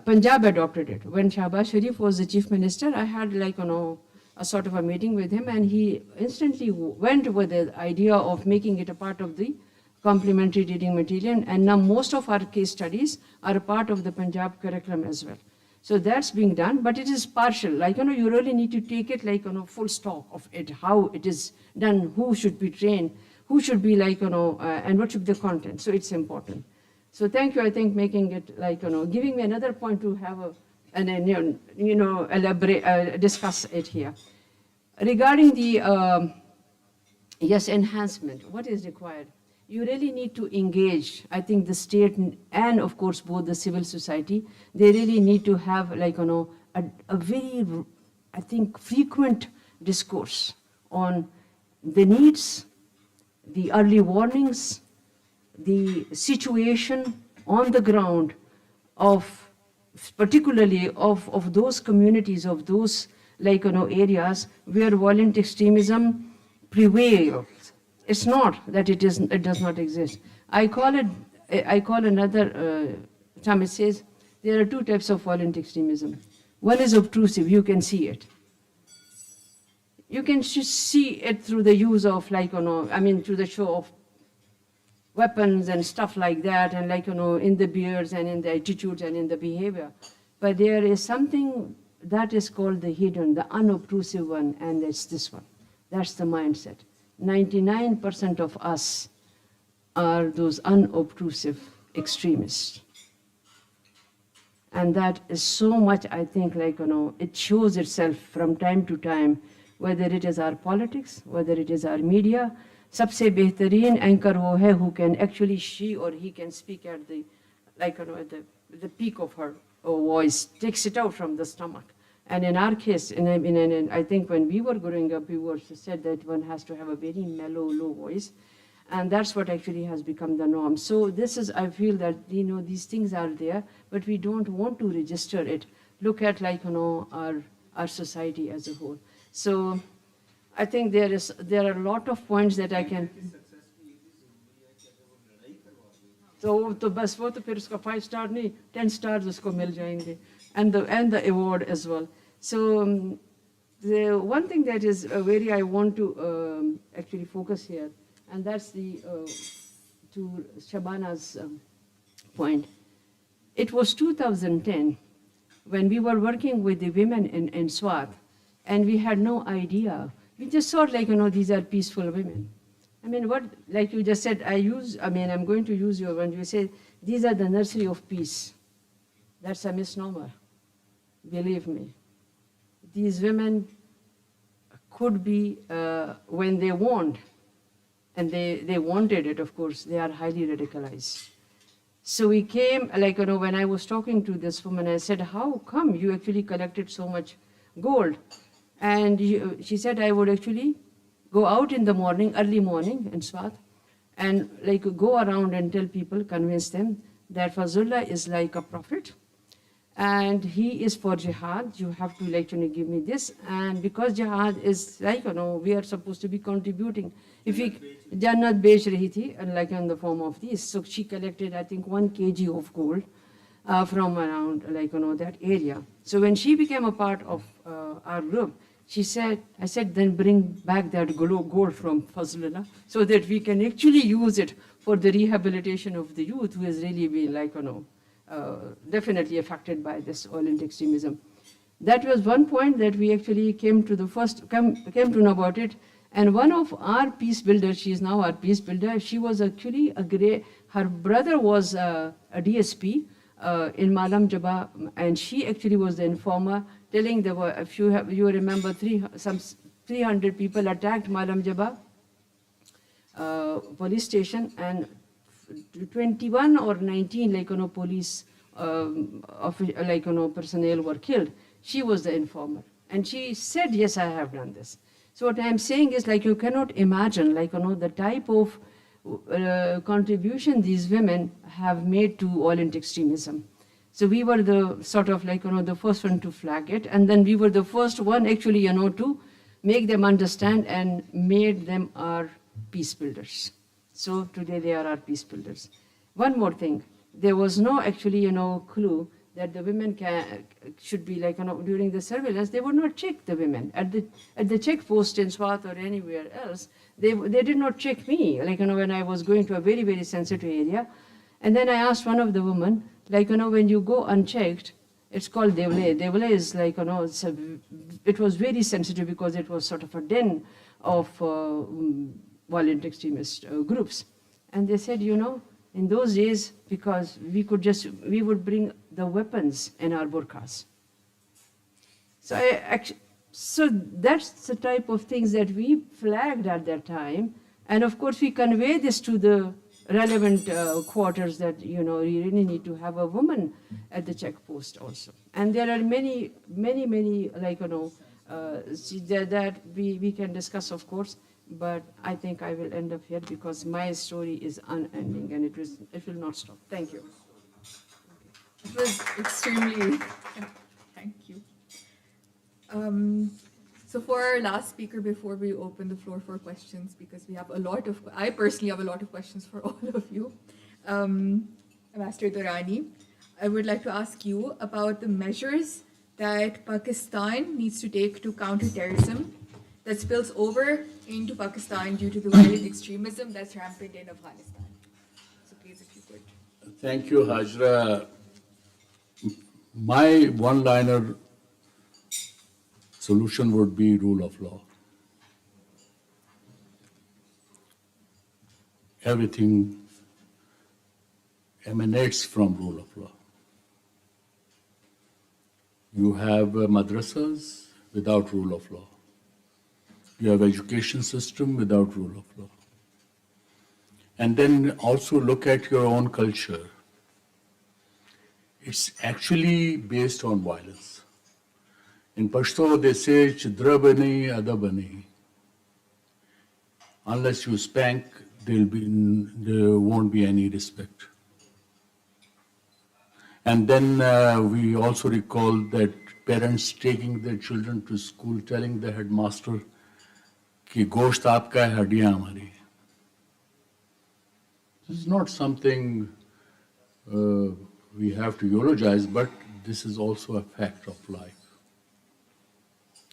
Punjab adopted it. When Shahbaz Sharif was the chief minister, I had a sort of a meeting with him, and he instantly went with the idea of making it a part of the complementary reading material, and now most of our case studies are a part of the Punjab curriculum as well. So that's being done, but it is partial. You really need to take it full stock of it, how it is done, who should be trained, who should be and what should be the content. So it's important. So thank you, I think, making it giving me another point to have elaborate, discuss it here. Regarding the, enhancement, what is required? You really need to engage, I think, the state and, of course, both the civil society. They really need to have, a very, I think, frequent discourse on the needs, the early warnings, the situation on the ground of, particularly of those communities, of those, areas where violent extremism prevails. It's not that it does not exist. I call another term, it says there are 2 types of violent extremism. One is obtrusive, you can see it. You can see it through the use of through the show of weapons and stuff like that, and in the beards and in the attitudes and in the behavior. But there is something that is called the hidden, the unobtrusive one, and it's this one. That's the mindset. 99% of us are those unobtrusive extremists. And that is so much, I think, it shows itself from time to time, whether it is our politics, whether it is our media. Sabse behtareen anchor wo hai who can actually, she or he can speak at the, at the peak of her voice, takes it out from the stomach. And in our case, I think when we were growing up, we were said that one has to have a very mellow, low voice. And that's what actually has become the norm. So this is, I feel that, these things are there, but we don't want to register it. Look at our society as a whole. So I think there are a lot of points that I can. So bas wo to phir uska 5 star nahi 10 stars usko mil jayenge, and the award as well. So the one thing that is very I want to actually focus here, and that's the to Shabana's point. It was 2010 when we were working with the women in Swat, and we had no idea. We just thought these are peaceful women. What, like you just said, I'm going to use your one. You say, these are the nursery of peace. That's a misnomer. Believe me. These women could be, when they want, and they wanted it, of course, they are highly radicalized. So we came, when I was talking to this woman, I said, how come you actually collected so much gold? And she said, I would actually go out in the morning, early morning in Swat, and like go around and tell people, convince them that Fazlullah is like a prophet and he is for jihad. You have to like, give me this. And because jihad is like, we are supposed to be contributing. If we, Jannat bech rahi thi, and like in the form of this. So she collected, I think, 1 kg of gold from around like, that area. So when she became a part of our group, she said, I said, then bring back that gold from Fazlullah so that we can actually use it for the rehabilitation of the youth who has really been like, definitely affected by this violent extremism. That was one point that we actually came to know about it. And one of our peace builders, she is now our peace builder, she was actually her brother was a DSP in Malam Jaba, and she actually was the informer, telling if you remember, 300 people attacked Malam Jaba police station, and 21 or 19 police personnel were killed. She was the informer, and she said, yes, I have done this. So what I'm saying is, you cannot imagine the type of contribution these women have made to violent extremism. So we were the sort of the first one to flag it, and then we were the first one actually to make them understand and made them our peace builders. So today they are our peace builders. One more thing, there was no actually clue that the women should be during the surveillance. They would not check the women at the check post in Swat or anywhere else. They did not check me when I was going to a very, very sensitive area. And then I asked one of the women, when you go unchecked, it's called Devle. Devle is it was very sensitive because it was sort of a den of violent extremist groups. And they said, in those days, because we would bring the weapons in our burqas. So that's the type of things that we flagged at that time. And of course, we convey this to the relevant quarters that, we really need to have a woman at the check post also. And there are many, that we can discuss, of course. But I think I will end up here because my story is unending and it will not stop. Thank you. It was extremely, thank you. So for our last speaker, before we open the floor for questions, because I personally have a lot of questions for all of you. Ambassador Durrani, I would like to ask you about the measures that Pakistan needs to take to counter terrorism that spills over into Pakistan due to the violent extremism that's rampant in Afghanistan. So please, if you could. Thank you, Hajra. My one-liner solution would be rule of law. Everything emanates from rule of law. You have madrasas without rule of law. You have education system without rule of law. And then also look at your own culture. It's actually based on violence. In Pashto, they say, Chidra bani, ada bani. Unless you spank, there won't be any respect. And then we also recall that parents taking their children to school, telling the headmaster, कि गोश्त आपका है हड्डियां हमारी. This is not something we have to eulogize, but this is also a fact of life.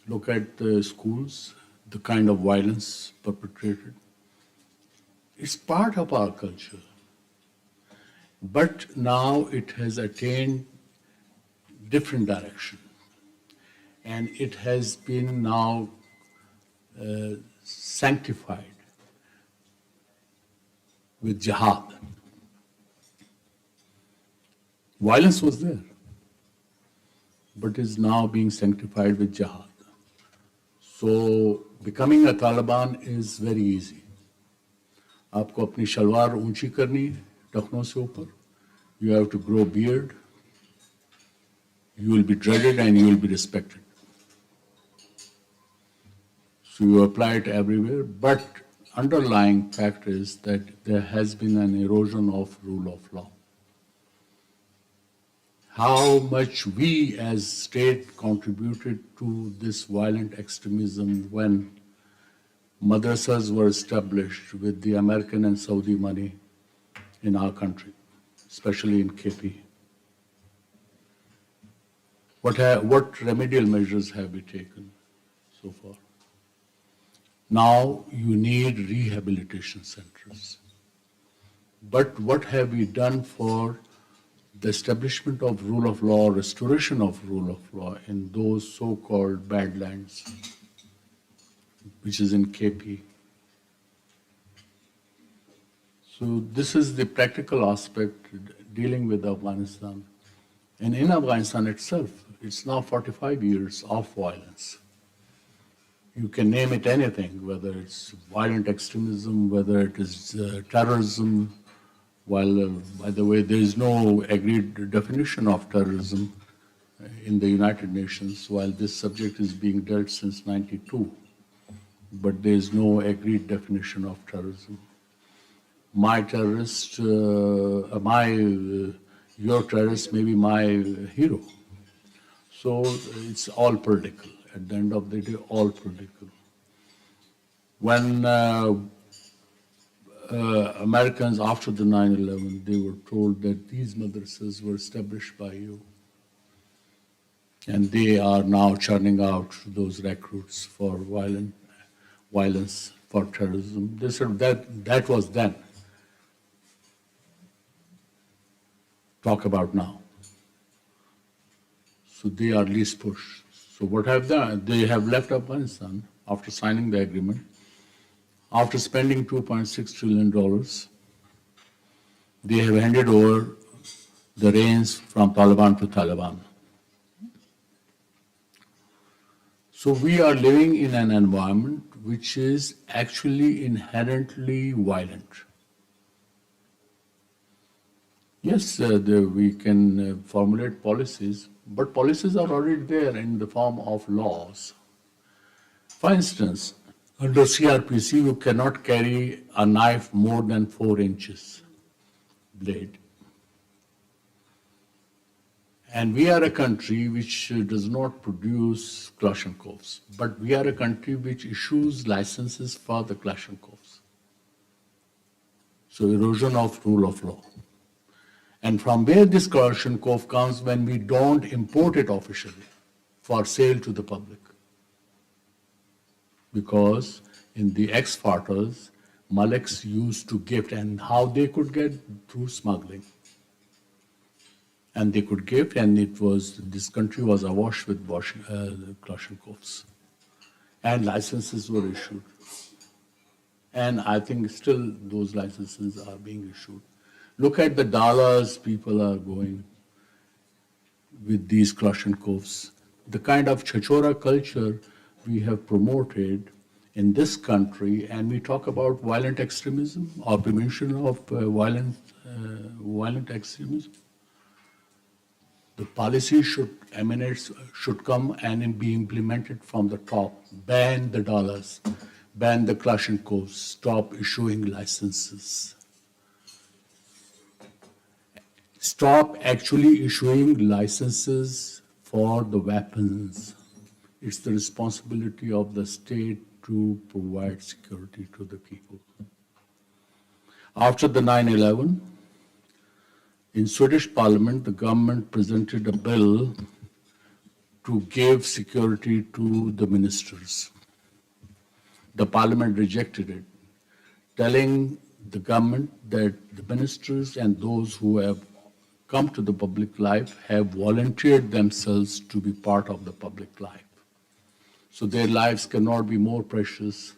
Look at the schools, the kind of violence perpetrated. It's part of our culture. But now it has attained different direction. And it has been now sanctified with jihad. Violence was there, but is now being sanctified with jihad. So becoming a Taliban is very easy. आपको अपनी शलवार ऊंची करनी है टखनों से ऊपर. You have to grow beard. You will be dreaded and you will be respected. So you apply it everywhere, but underlying fact is that there has been an erosion of rule of law. How much we as state contributed to this violent extremism when madrasas were established with the American and Saudi money in our country, especially in KP. What remedial measures have we taken so far? Now you need rehabilitation centers. But what have we done for the establishment of rule of law, restoration of rule of law in those so-called badlands, which is in KP? So this is the practical aspect dealing with Afghanistan. And in Afghanistan itself, it's now 45 years of violence. You can name it anything, whether it's violent extremism, whether it is terrorism. While, by the way, there is no agreed definition of terrorism in the United Nations, while this subject is being dealt since '92, but there is no agreed definition of terrorism. My terrorist, your terrorist may be my hero. So it's all political. At the end of the day, all political. When Americans, after the 9/11, they were told that these madrasas were established by you. And they are now churning out those recruits for violence, for terrorism. They said that was then. Talk about now. So they are least pushed. So what have they done? They have left Afghanistan after signing the agreement. After spending $2.6 trillion, they have handed over the reins from Taliban to Taliban. So we are living in an environment which is actually inherently violent. Yes, we can formulate policies, but policies are already there in the form of laws. For instance, under CRPC, you cannot carry a knife more than 4 inches blade. And we are a country which does not produce Kalashnikovs, but we are a country which issues licenses for the Kalashnikovs. So erosion of rule of law. And from where this Kalashnikov comes when we don't import it officially for sale to the public. Because in the ex-Fatahs, Maliks used to gift, and how they could get through smuggling. And they could gift, and this country was awash with Kalashnikovs. And licenses were issued. And I think still those licenses are being issued. Look at the dollars people are going with these Kalashnikovs. The kind of Chachora culture we have promoted in this country, and we talk about violent extremism or prevention of violent extremism. The policy should come and be implemented from the top. Ban the dollars, ban the Kalashnikovs, stop issuing licenses. Stop actually issuing licenses for the weapons. It's the responsibility of the state to provide security to the people. After the 9/11, in Swedish Parliament, the government presented a bill to give security to the ministers. The Parliament rejected it, telling the government that the ministers and those who have come to the public life have volunteered themselves to be part of the public life. So their lives cannot be more precious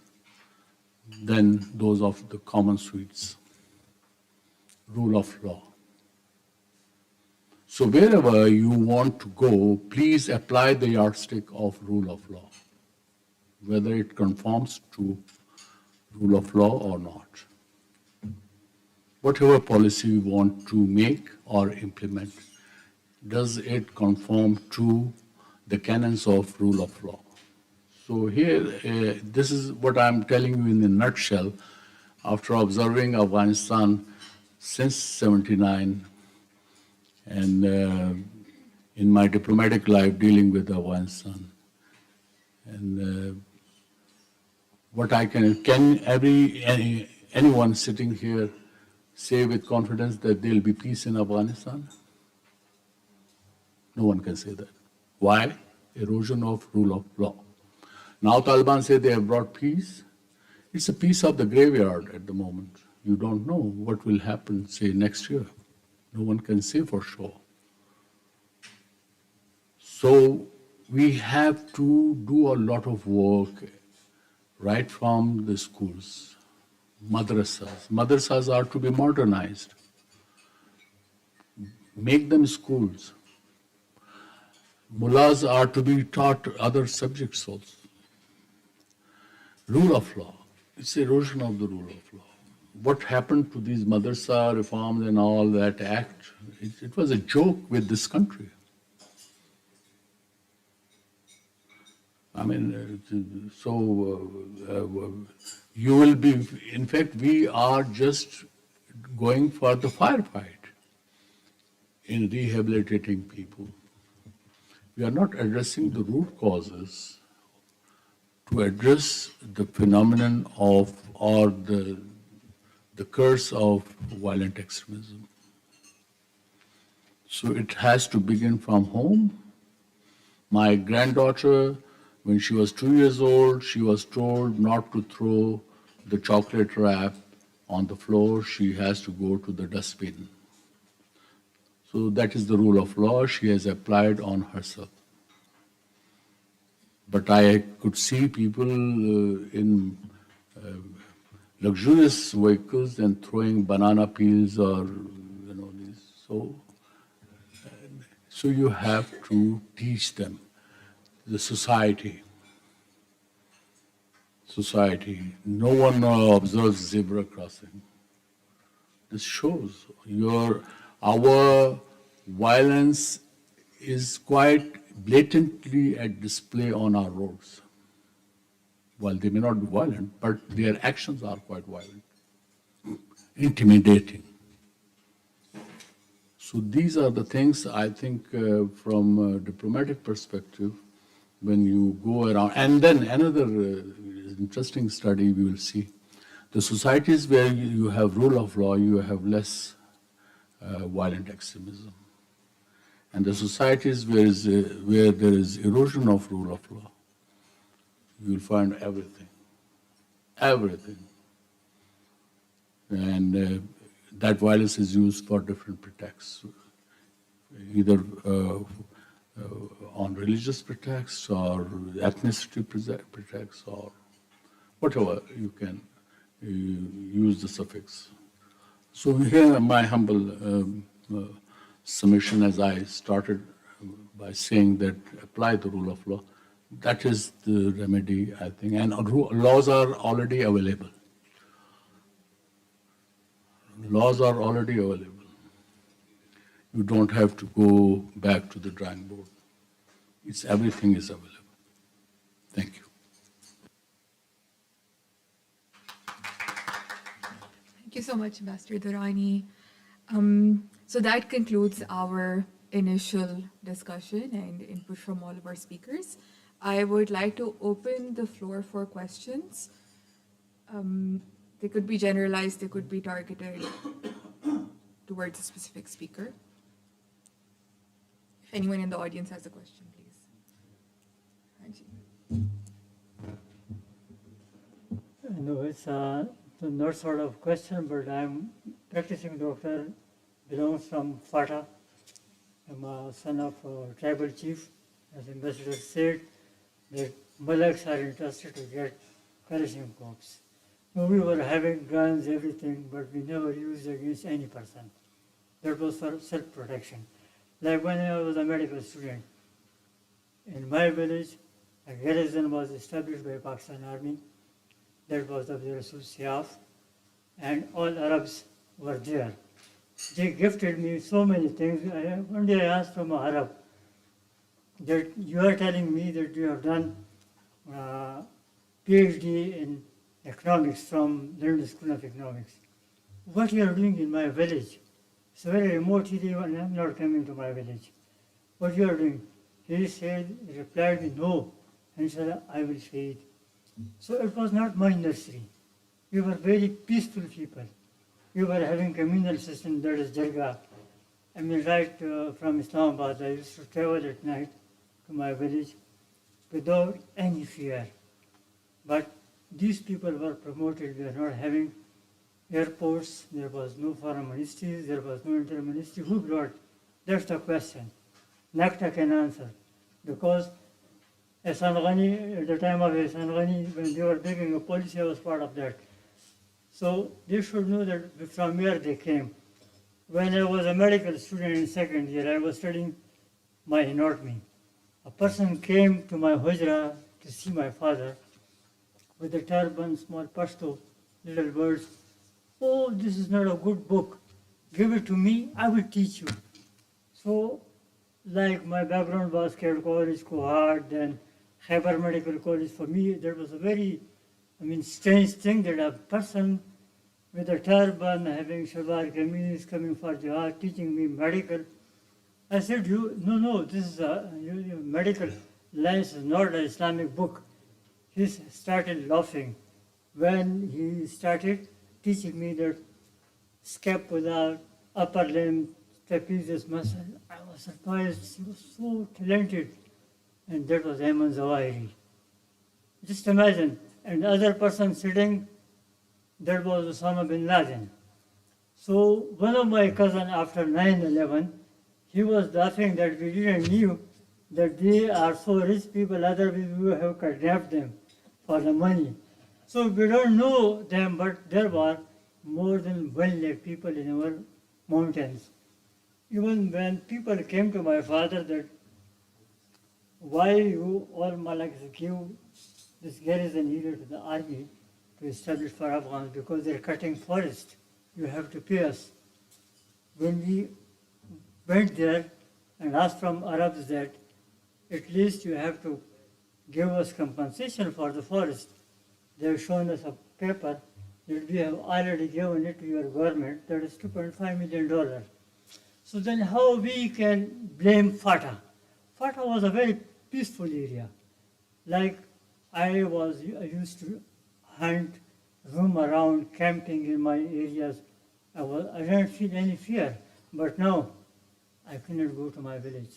than those of the common Swedes. Rule of law. So wherever you want to go, please apply the yardstick of rule of law, whether it conforms to rule of law or not. Whatever policy we want to make or implement, does it conform to the canons of rule of law? So here, this is what I'm telling you in a nutshell. After observing Afghanistan since '79 and in my diplomatic life dealing with Afghanistan, and what I can anyone sitting here say with confidence that there'll be peace in Afghanistan? No one can say that. Why? Erosion of rule of law. Now Taliban say they have brought peace. It's a piece of the graveyard at the moment. You don't know what will happen, say, next year. No one can say for sure. So we have to do a lot of work right from the schools, madrasas. Madrasas are to be modernized. Make them schools. Mullahs are to be taught other subjects also. Rule of law. It's erosion of the rule of law. What happened to these madrasa reforms and all that act? It was a joke with this country. I mean, you will be, in fact, we are just going for the firefight in rehabilitating people. We are not addressing the root causes to address the phenomenon of, or the curse of violent extremism. So it has to begin from home. My granddaughter, when she was 2 years old, she was told not to throw the chocolate wrap on the floor. She has to go to the dustbin. So that is the rule of law she has applied on herself. But I could see people in luxurious vehicles and throwing banana peels or, these. So you have to teach them. The society. No one observes zebra crossing. This shows our violence is quite blatantly at display on our roads. Well, they may not be violent, but their actions are quite violent, intimidating. So these are the things I think from a diplomatic perspective, when you go around, and then another interesting study we will see. The societies where you have rule of law, you have less violent extremism. And the societies where there is erosion of rule of law, you will find everything. And that violence is used for different pretexts, either on religious pretexts or ethnicity pretexts or whatever you can use the suffix. So here my humble submission, as I started by saying that apply the rule of law, that is the remedy, I think, and laws are already available. Laws are already available. You don't have to go back to the drawing board. Everything is available. Thank you. Thank you so much, Ambassador Durrani. So that concludes our initial discussion and input from all of our speakers. I would like to open the floor for questions. They could be generalized, they could be targeted towards a specific speaker. If anyone in the audience has a question, please. Anji. No, it's not sort of question, but I'm practicing doctor, belongs from FATA. I'm a son of a tribal chief. As the ambassador said, that Malaks are interested to get Kalashnikov corps. So we were having guns, everything, but we never used against any person. That was for self-protection. Like when I was a medical student, in my village, a garrison was established by Pakistan Army. That was of the Rasul Siaf, and all Arabs were there. They gifted me so many things. One day I asked from an Arab that you are telling me that you have done PhD in economics from London School of Economics. What you are doing in my village? It's a very remote area and I'm not coming to my village. What you are doing? He said, he replied me, no. And he said, I will say it. So it was not my nursery. We were very peaceful people. We were having communal system, that is Jarga. I mean, right from Islamabad, I used to travel at night to my village without any fear. But these people were promoted. We were not having airports. There was no foreign ministries. There was no inter-ministry. Who brought? That's the question. NACTA can answer. Because Ehsan Ghani, at the time of Ehsan Ghani, when they were making a policy, I was part of that. So they should know that from where they came. When I was a medical student in second year, I was studying my anatomy. A person came to my hujra to see my father with a turban, small pashto, little words. Oh, this is not a good book. Give it to me, I will teach you. So, like my background was Care College, Kohart, then Khyber Medical College, for me, there was a very, strange thing that a person with a turban, having shalwar kameez, coming for jihad, teaching me medical. I said, no, this is a medical lines is not an Islamic book. He started laughing when he started teaching me that scapula, upper limb, trapezius muscle. I was surprised. He was so talented. And that was Ayman Zawahiri. Just imagine. And the other person sitting, that was Osama bin Laden. So one of my cousins after 9/11, he was laughing that we didn't knew that they are so rich people, other people who have kidnapped them for the money. So we don't know them, but there were more than 1 lakh people in our mountains. Even when people came to my father that why you all Malaks give this garrison area to the army to establish for Afghans, because they're cutting forest. You have to pay us. When we went there and asked from Arabs that at least you have to give us compensation for the forest, they've shown us a paper that we have already given it to your government, that is $2.5 million. So then how we can blame Fatah? Fatah was a very peaceful area. Like I used to hunt, roam around, camping in my areas. I didn't feel any fear, but now I cannot go to my village.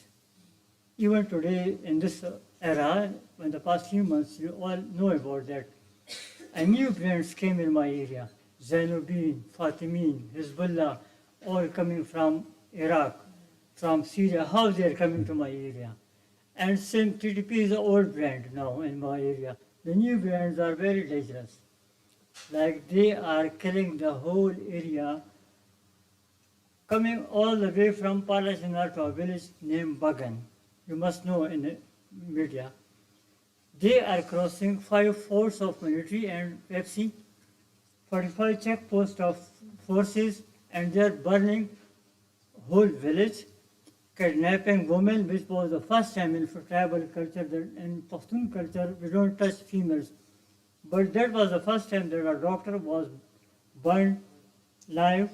Even today, in this era, in the past few months, you all know about that. A new brands came in my area. Zainuddin, Fatimin, Hezbollah, all coming from Iraq, from Syria. How they are coming to my area? And same TTP is an old brand now in my area. The new brands are very dangerous. Like they are killing the whole area, coming all the way from Palestine to a village named Bagan. You must know in the media. They are crossing 5 forts of military and Pepsi, 45 checkposts of forces, and they are burning whole village, kidnapping women, which was the first time in tribal culture, that in Pashtun culture, we don't touch females. But that was the first time that a doctor was burned live,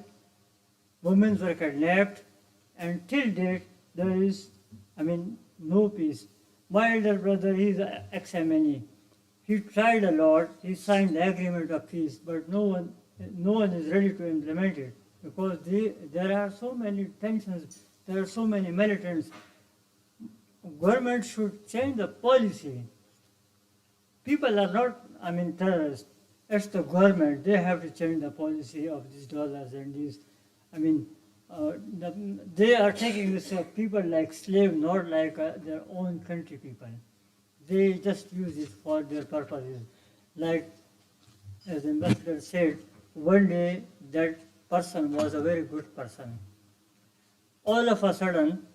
women were kidnapped, and till date, there is, no peace. My elder brother, he is an ex-MNE. He tried a lot, he signed the agreement of peace, but no one is ready to implement it, because there are so many tensions, there are so many militants. Government should change the policy. People are not, terrorists. It's the government. They have to change the policy of these dollars and these. They are taking this people like slave, not like their own country people. They just use it for their purposes. Like, as the ambassador said, one day that person was a very good person. All of a sudden,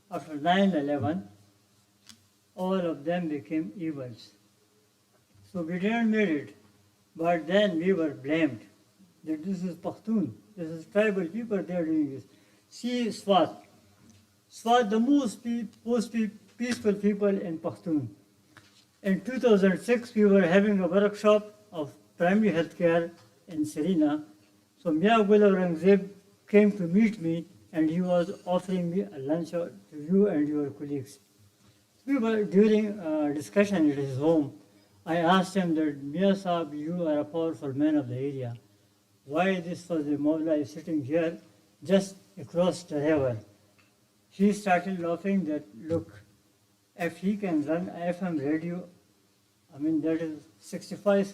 after 9/11, all of them became evils. So we didn't make it, but then we were blamed that this is Pashtun, this is tribal people, they are doing this. See Swat. Swat, the most peaceful people in Pashtun. In 2006, we were having a workshop of primary health care in Serena. So Mia Aurangzeb came to meet me and he was offering me a lunch to you and your colleagues. We were during a discussion at his home. I asked him that, Mia Saab, you are a powerful man of the area. Why this was the Mawla is sitting here just across the river? He started laughing that, look, if he can run FM radio, I mean, that is 65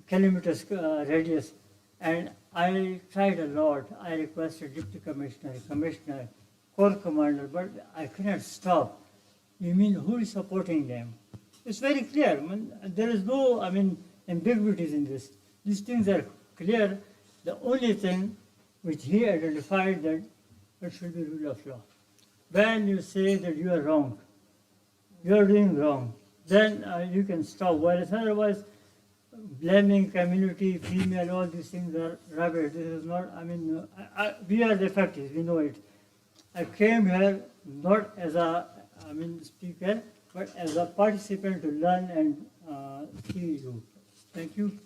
kilometers radius. And I tried a lot. I requested Deputy Commissioner, Corps Commander, but I cannot stop. You mean who is supporting them? It's very clear. I mean, there is no, ambiguities in this. These things are clear. The only thing which he identified that it should be rule of law. When you say that you are wrong, you are doing wrong, then you can stop violence. Otherwise, blaming community, female, all these things are rubbish. This is not, we are the factories, we know it. I came here not as a, speaker, but as a participant to learn and see you. Thank you.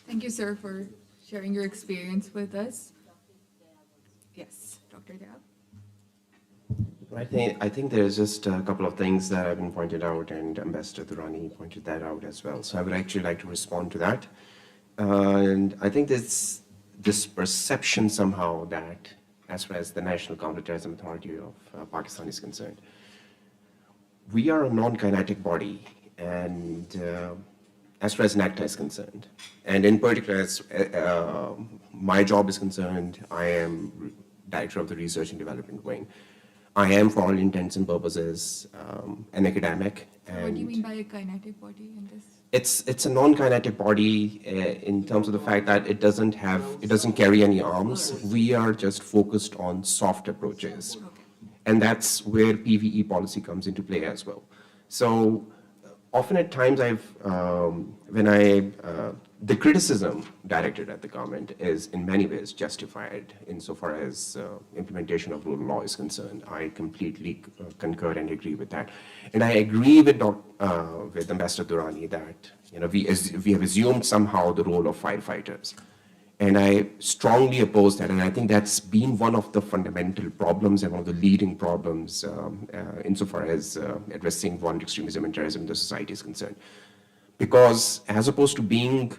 Thank you, sir, for sharing your experience with us. Yes, Dr. Dab. I think there's just a couple of things that have been pointed out, and Ambassador Durrani pointed that out as well. So I would actually like to respond to that. And I think this perception somehow that, as far as the National Counterterrorism Authority of Pakistan is concerned, we are a non-kinetic body, and as far as NACTA is concerned, and in particular, as my job is concerned, I am Director of the Research and Development Wing. I am, for all intents and purposes, an academic. And What do you mean by a kinetic body in this? it's a non-kinetic body in terms of the fact that it doesn't carry any arms. We are just focused on soft approaches. Okay. And that's where PVE policy comes into play as well. So often at times the criticism directed at the government is in many ways justified insofar as implementation of rule of law is concerned. I completely concur and agree with that. And I agree with Ambassador Durrani that we have assumed somehow the role of firefighters. And I strongly oppose that, and I think that's been one of the fundamental problems and one of the leading problems insofar as addressing violent extremism and terrorism in the society is concerned. Because as opposed to being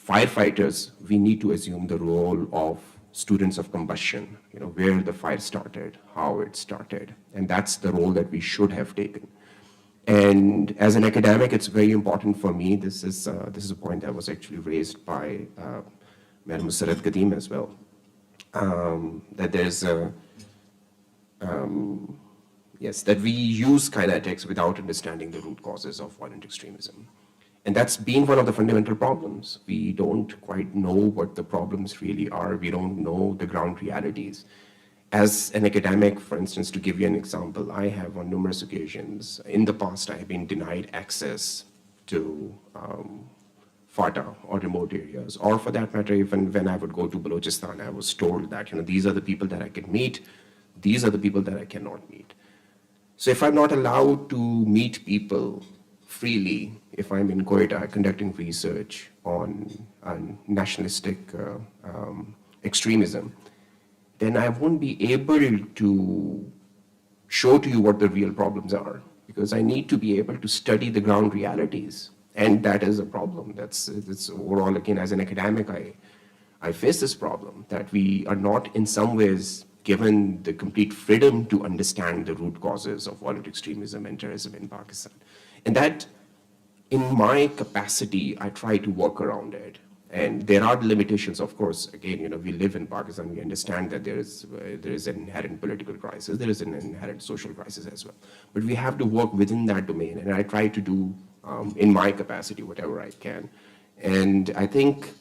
firefighters, we need to assume the role of students of combustion, where the fire started, how it started, and that's the role that we should have taken. And as an academic, it's very important for me. This is a point that was actually raised by Madam Musarrat Qadim as well, that there's that we use kinetics without understanding the root causes of violent extremism. And that's been one of the fundamental problems. We don't quite know what the problems really are. We don't know the ground realities. As an academic, for instance, to give you an example, I have on numerous occasions, in the past, I have been denied access to FATA or remote areas, or for that matter, even when I would go to Balochistan, I was told that, these are the people that I can meet, these are the people that I cannot meet. So if I'm not allowed to meet people freely, if I'm in Quetta conducting research on nationalistic extremism, then I won't be able to show to you what the real problems are, because I need to be able to study the ground realities. And that is a problem. That's overall, again, as an academic, I face this problem, that we are not in some ways given the complete freedom to understand the root causes of violent extremism and terrorism in Pakistan. And that, in my capacity, I try to work around it. And there are limitations, of course. Again, we live in Pakistan. We understand that there is an inherent political crisis. There is an inherent social crisis as well. But we have to work within that domain. And I try to do, in my capacity, whatever I can. And I think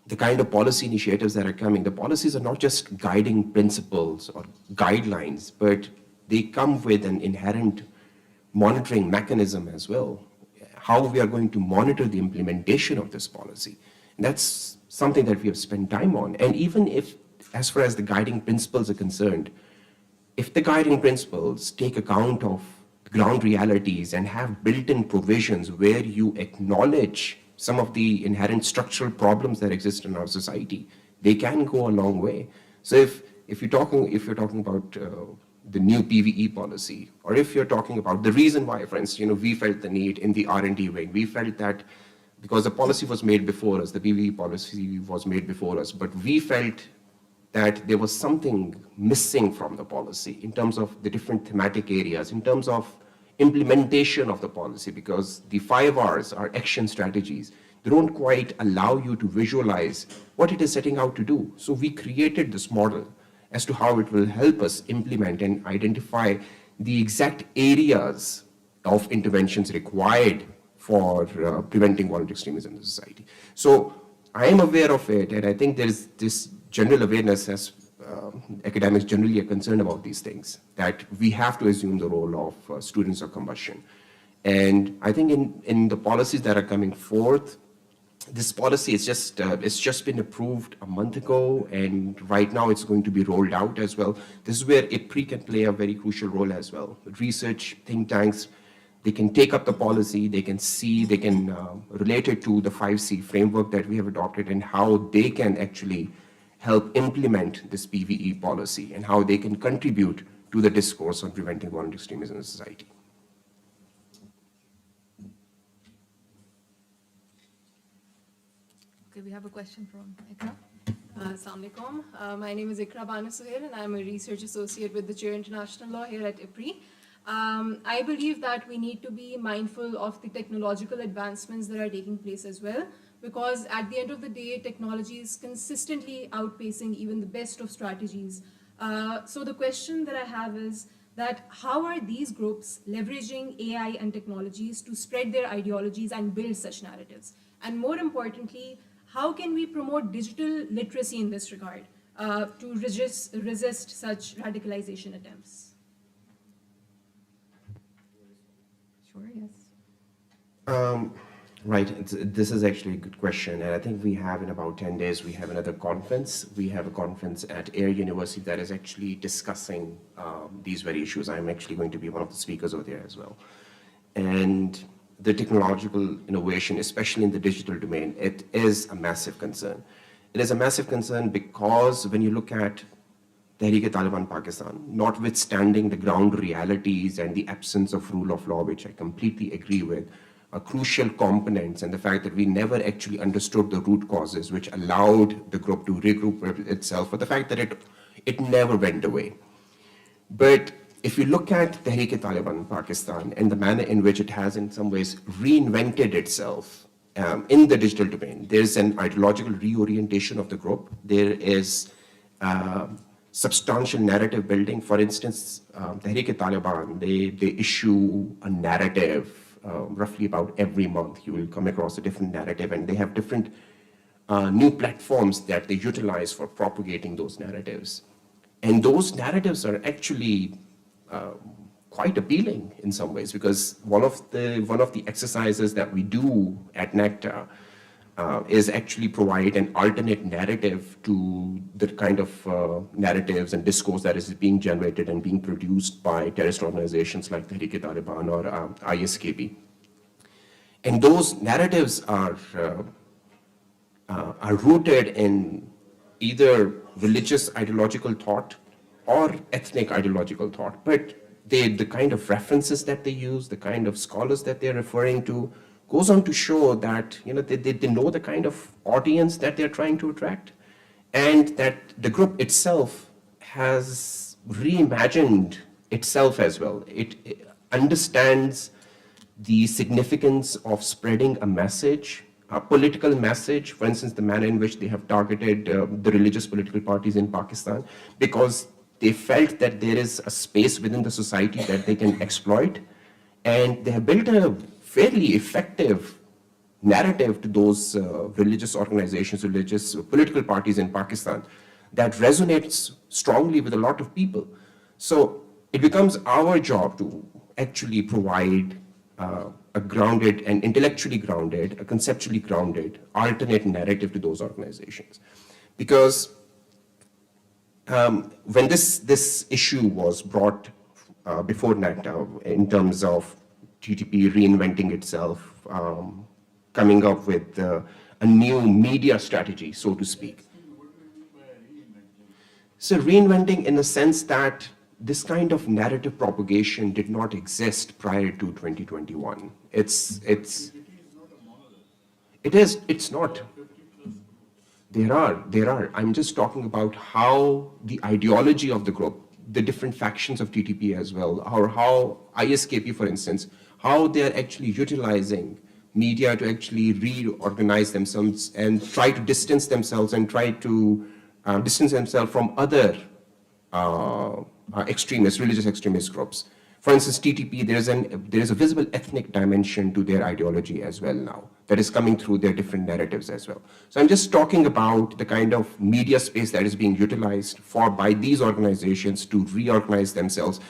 the kind of policy initiatives that are coming, the policies are not just guiding principles or guidelines, but they come with an inherent monitoring mechanism as well. How we are going to monitor the implementation of this policy. And that's something that we have spent time on. And even if, as far as the guiding principles are concerned, if the guiding principles take account of ground realities and have built-in provisions where you acknowledge some of the inherent structural problems that exist in our society, they can go a long way. So if you're talking about the new PVE policy, or if you're talking about the reason why, for instance, we felt the need in the R&D wing, we felt that because the policy was made before us, the PVE policy was made before us, but we felt that there was something missing from the policy in terms of the different thematic areas, in terms of implementation of the policy, because the 5 Rs are action strategies. They don't quite allow you to visualize what it is setting out to do. So we created this model as to how it will help us implement and identify the exact areas of interventions required for preventing violent extremism in the society. So I am aware of it, and I think there is this general awareness as academics generally are concerned about these things, that we have to assume the role of students of combustion. And I think in the policies that are coming forth, this policy is it's just been approved a month ago, and right now it's going to be rolled out as well. This is where IPRI can play a very crucial role as well. Research, think tanks, they can take up the policy, they can relate it to the 5C framework that we have adopted, and how they can actually help implement this PVE policy and how they can contribute to the discourse on preventing violent extremism in society. Okay, we have a question from Ikra. Assalamu alaikum. My name is Ikra Banu Suhail, and I'm a research associate with the Chair International Law here at IPRI. I believe that we need to be mindful of the technological advancements that are taking place as well, because at the end of the day, technology is consistently outpacing even the best of strategies. So the question that I have is that how are these groups leveraging AI and technologies to spread their ideologies and build such narratives? And more importantly, how can we promote digital literacy in this regard to resist such radicalization attempts? Sure, yes. Right, this is actually a good question, and I think we have in about 10 days, we have another conference. We have a conference at Air University that is actually discussing these very issues. I'm actually going to be one of the speakers over there as well. And the technological innovation, especially in the digital domain, it is a massive concern. It is a massive concern because when you look at Tehreek-e-Taliban Pakistan, notwithstanding the ground realities and the absence of rule of law, which I completely agree with, are crucial components, and the fact that we never actually understood the root causes which allowed the group to regroup itself, but the fact that it never went away. But if you look at Tehreek-e-Taliban Pakistan and the manner in which it has in some ways reinvented itself in the digital domain, there's an ideological reorientation of the group. There is substantial narrative building. For instance, Tehreek-e-Taliban, they issue a narrative roughly about every month. You will come across a different narrative, and they have different new platforms that they utilize for propagating those narratives. And those narratives are actually quite appealing in some ways, because one of the exercises that we do at NACTA is actually provide an alternate narrative to the kind of narratives and discourse that is being generated and being produced by terrorist organizations like Tehreek-e-Taliban or ISKP. And those narratives are rooted in either religious ideological thought or ethnic ideological thought, but the kind of references that they use, the kind of scholars that they're referring to, goes on to show that they know the kind of audience that they're trying to attract, and that the group itself has reimagined itself as well. It understands the significance of spreading a message, a political message, for instance, the manner in which they have targeted the religious political parties in Pakistan, because they felt that there is a space within the society that they can exploit, and they have built a fairly effective narrative to those religious organizations, religious political parties in Pakistan that resonates strongly with a lot of people. So it becomes our job to actually provide a grounded and intellectually grounded, a conceptually grounded alternate narrative to those organizations. Because when this issue was brought before NACTA in terms of TTP reinventing itself, coming up with a new media strategy, so to speak. So reinventing in the sense that this kind of narrative propagation did not exist prior to 2021. It's not. There are. I'm just talking about how the ideology of the group, the different factions of TTP as well, or how ISKP, for instance, how they're actually utilizing media to actually reorganize themselves and try to distance themselves and try to distance themselves from other extremist, religious extremist groups. For instance, TTP, there is a visible ethnic dimension to their ideology as well now that is coming through their different narratives as well. So I'm just talking about the kind of media space that is being utilized by these organizations to reorganize themselves.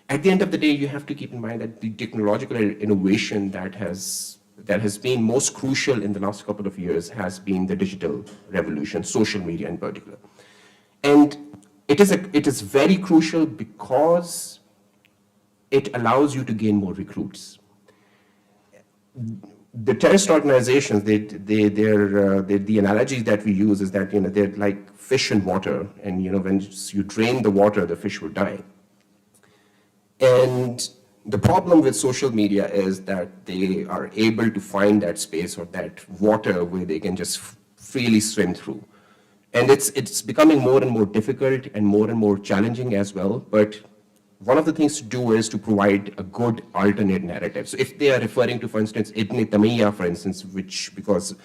At the end of the day, you have to keep in mind that the technological innovation that has been most crucial in the last couple of years has been the digital revolution, social media in particular. And it is very crucial because it allows you to gain more recruits. The terrorist organizations, the analogy that we use is that they're like fish in water, and when you drain the water, the fish will die. And the problem with social media is that they are able to find that space or that water where they can just freely swim through. And it's becoming more and more difficult and more challenging as well. But one of the things to do is to provide a good alternate narrative. So if they are referring to, for instance, Ibn Taymiyyah, for instance, because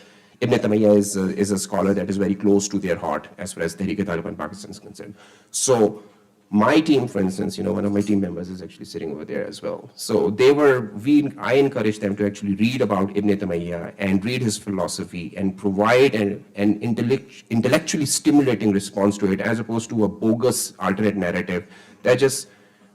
Ibn Taymiyyah is a scholar that is very close to their heart as far as Tehreek-e-Taliban Pakistan is concerned. So my team, for instance, one of my team members is actually sitting over there as well. So I encouraged them to actually read about Ibn Taymiyyah and read his philosophy and provide an intellectually stimulating response to it, as opposed to a bogus alternate narrative that just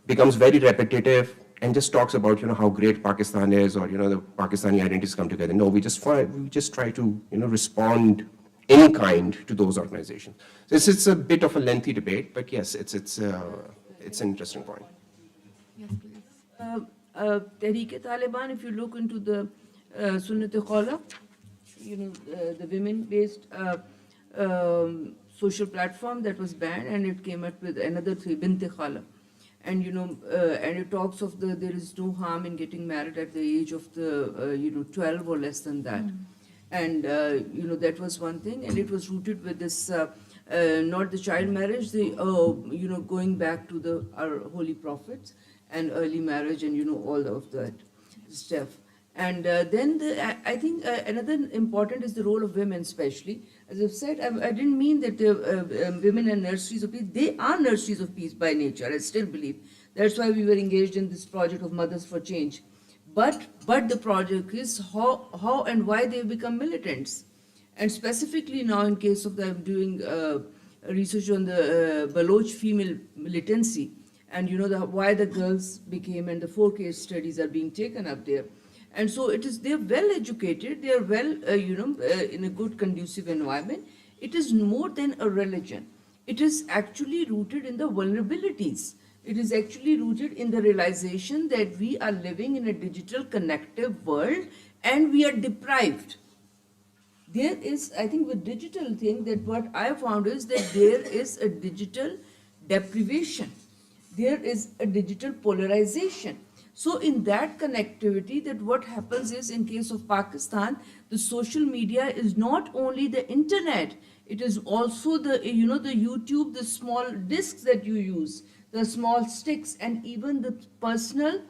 becomes very repetitive and just talks about how great Pakistan is, or the Pakistani identities come together. No, we just try to respond in kind to those organizations. So it's a bit of a lengthy debate, but yes, it's an interesting point. Yes, please. Tehreek-e-Taliban, if you look into the Sunnat-e-Khala, the women-based social platform that was banned, and it came up with another three, Bint-e-Khala. And and it talks of there is no harm in getting married at the age of 12 or less than that. And that was one thing, and it was rooted with this not the child marriage, going back to our holy prophets and early marriage and all of that stuff. And then I think another important is the role of women, especially. As I've said, I didn't mean that women are nurseries of peace. They are nurseries of peace by nature, I still believe. That's why we were engaged in this project of Mothers for Change. But the project is how and why they become militants. And specifically now, in case of them doing research on the Baloch female militancy, and why the girls became, and the 4 case studies are being taken up there. And so they're well educated, they're well, in a good conducive environment. It is more than a religion. It is actually rooted in the vulnerabilities. It is actually rooted in the realization that we are living in a digital connective world and we are deprived. There is, I think, with digital thing, that what I found is that there is a digital deprivation. There is a digital polarization. So in that connectivity, that what happens is, in case of Pakistan, the social media is not only the internet, it is also the YouTube, the small discs that you use, the small sticks, and even the personal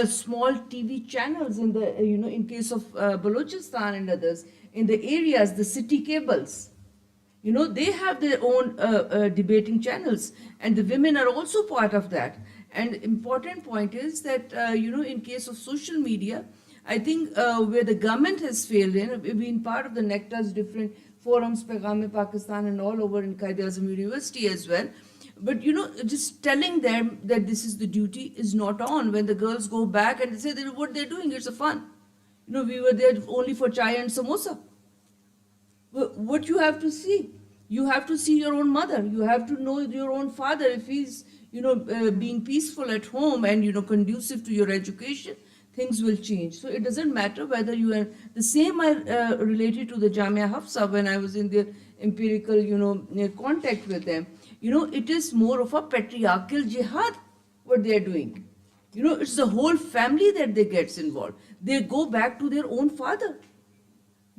small TV channels in the, in case of Balochistan and others, in the areas, the city cables. They have their own debating channels, and the women are also part of that. And important point is that, in case of social media, I think where the government has failed in, we've been part of the NACTA's different forums, Paigam-e-Pakistan, and all over in Quaid-e-Azam University as well. But, just telling them that this is the duty is not on. When the girls go back and they say that what they're doing, it's a fun. We were there only for chai and samosa. What you have to see, You have to see your own mother. You have to know your own father. If he's, being peaceful at home and, conducive to your education, things will change. So it doesn't matter whether you are the same. I related to the Jamia Hafsa when I was in their empirical, contact with them. It is more of a patriarchal jihad what they are doing. It's the whole family that they gets involved. They go back to their own father.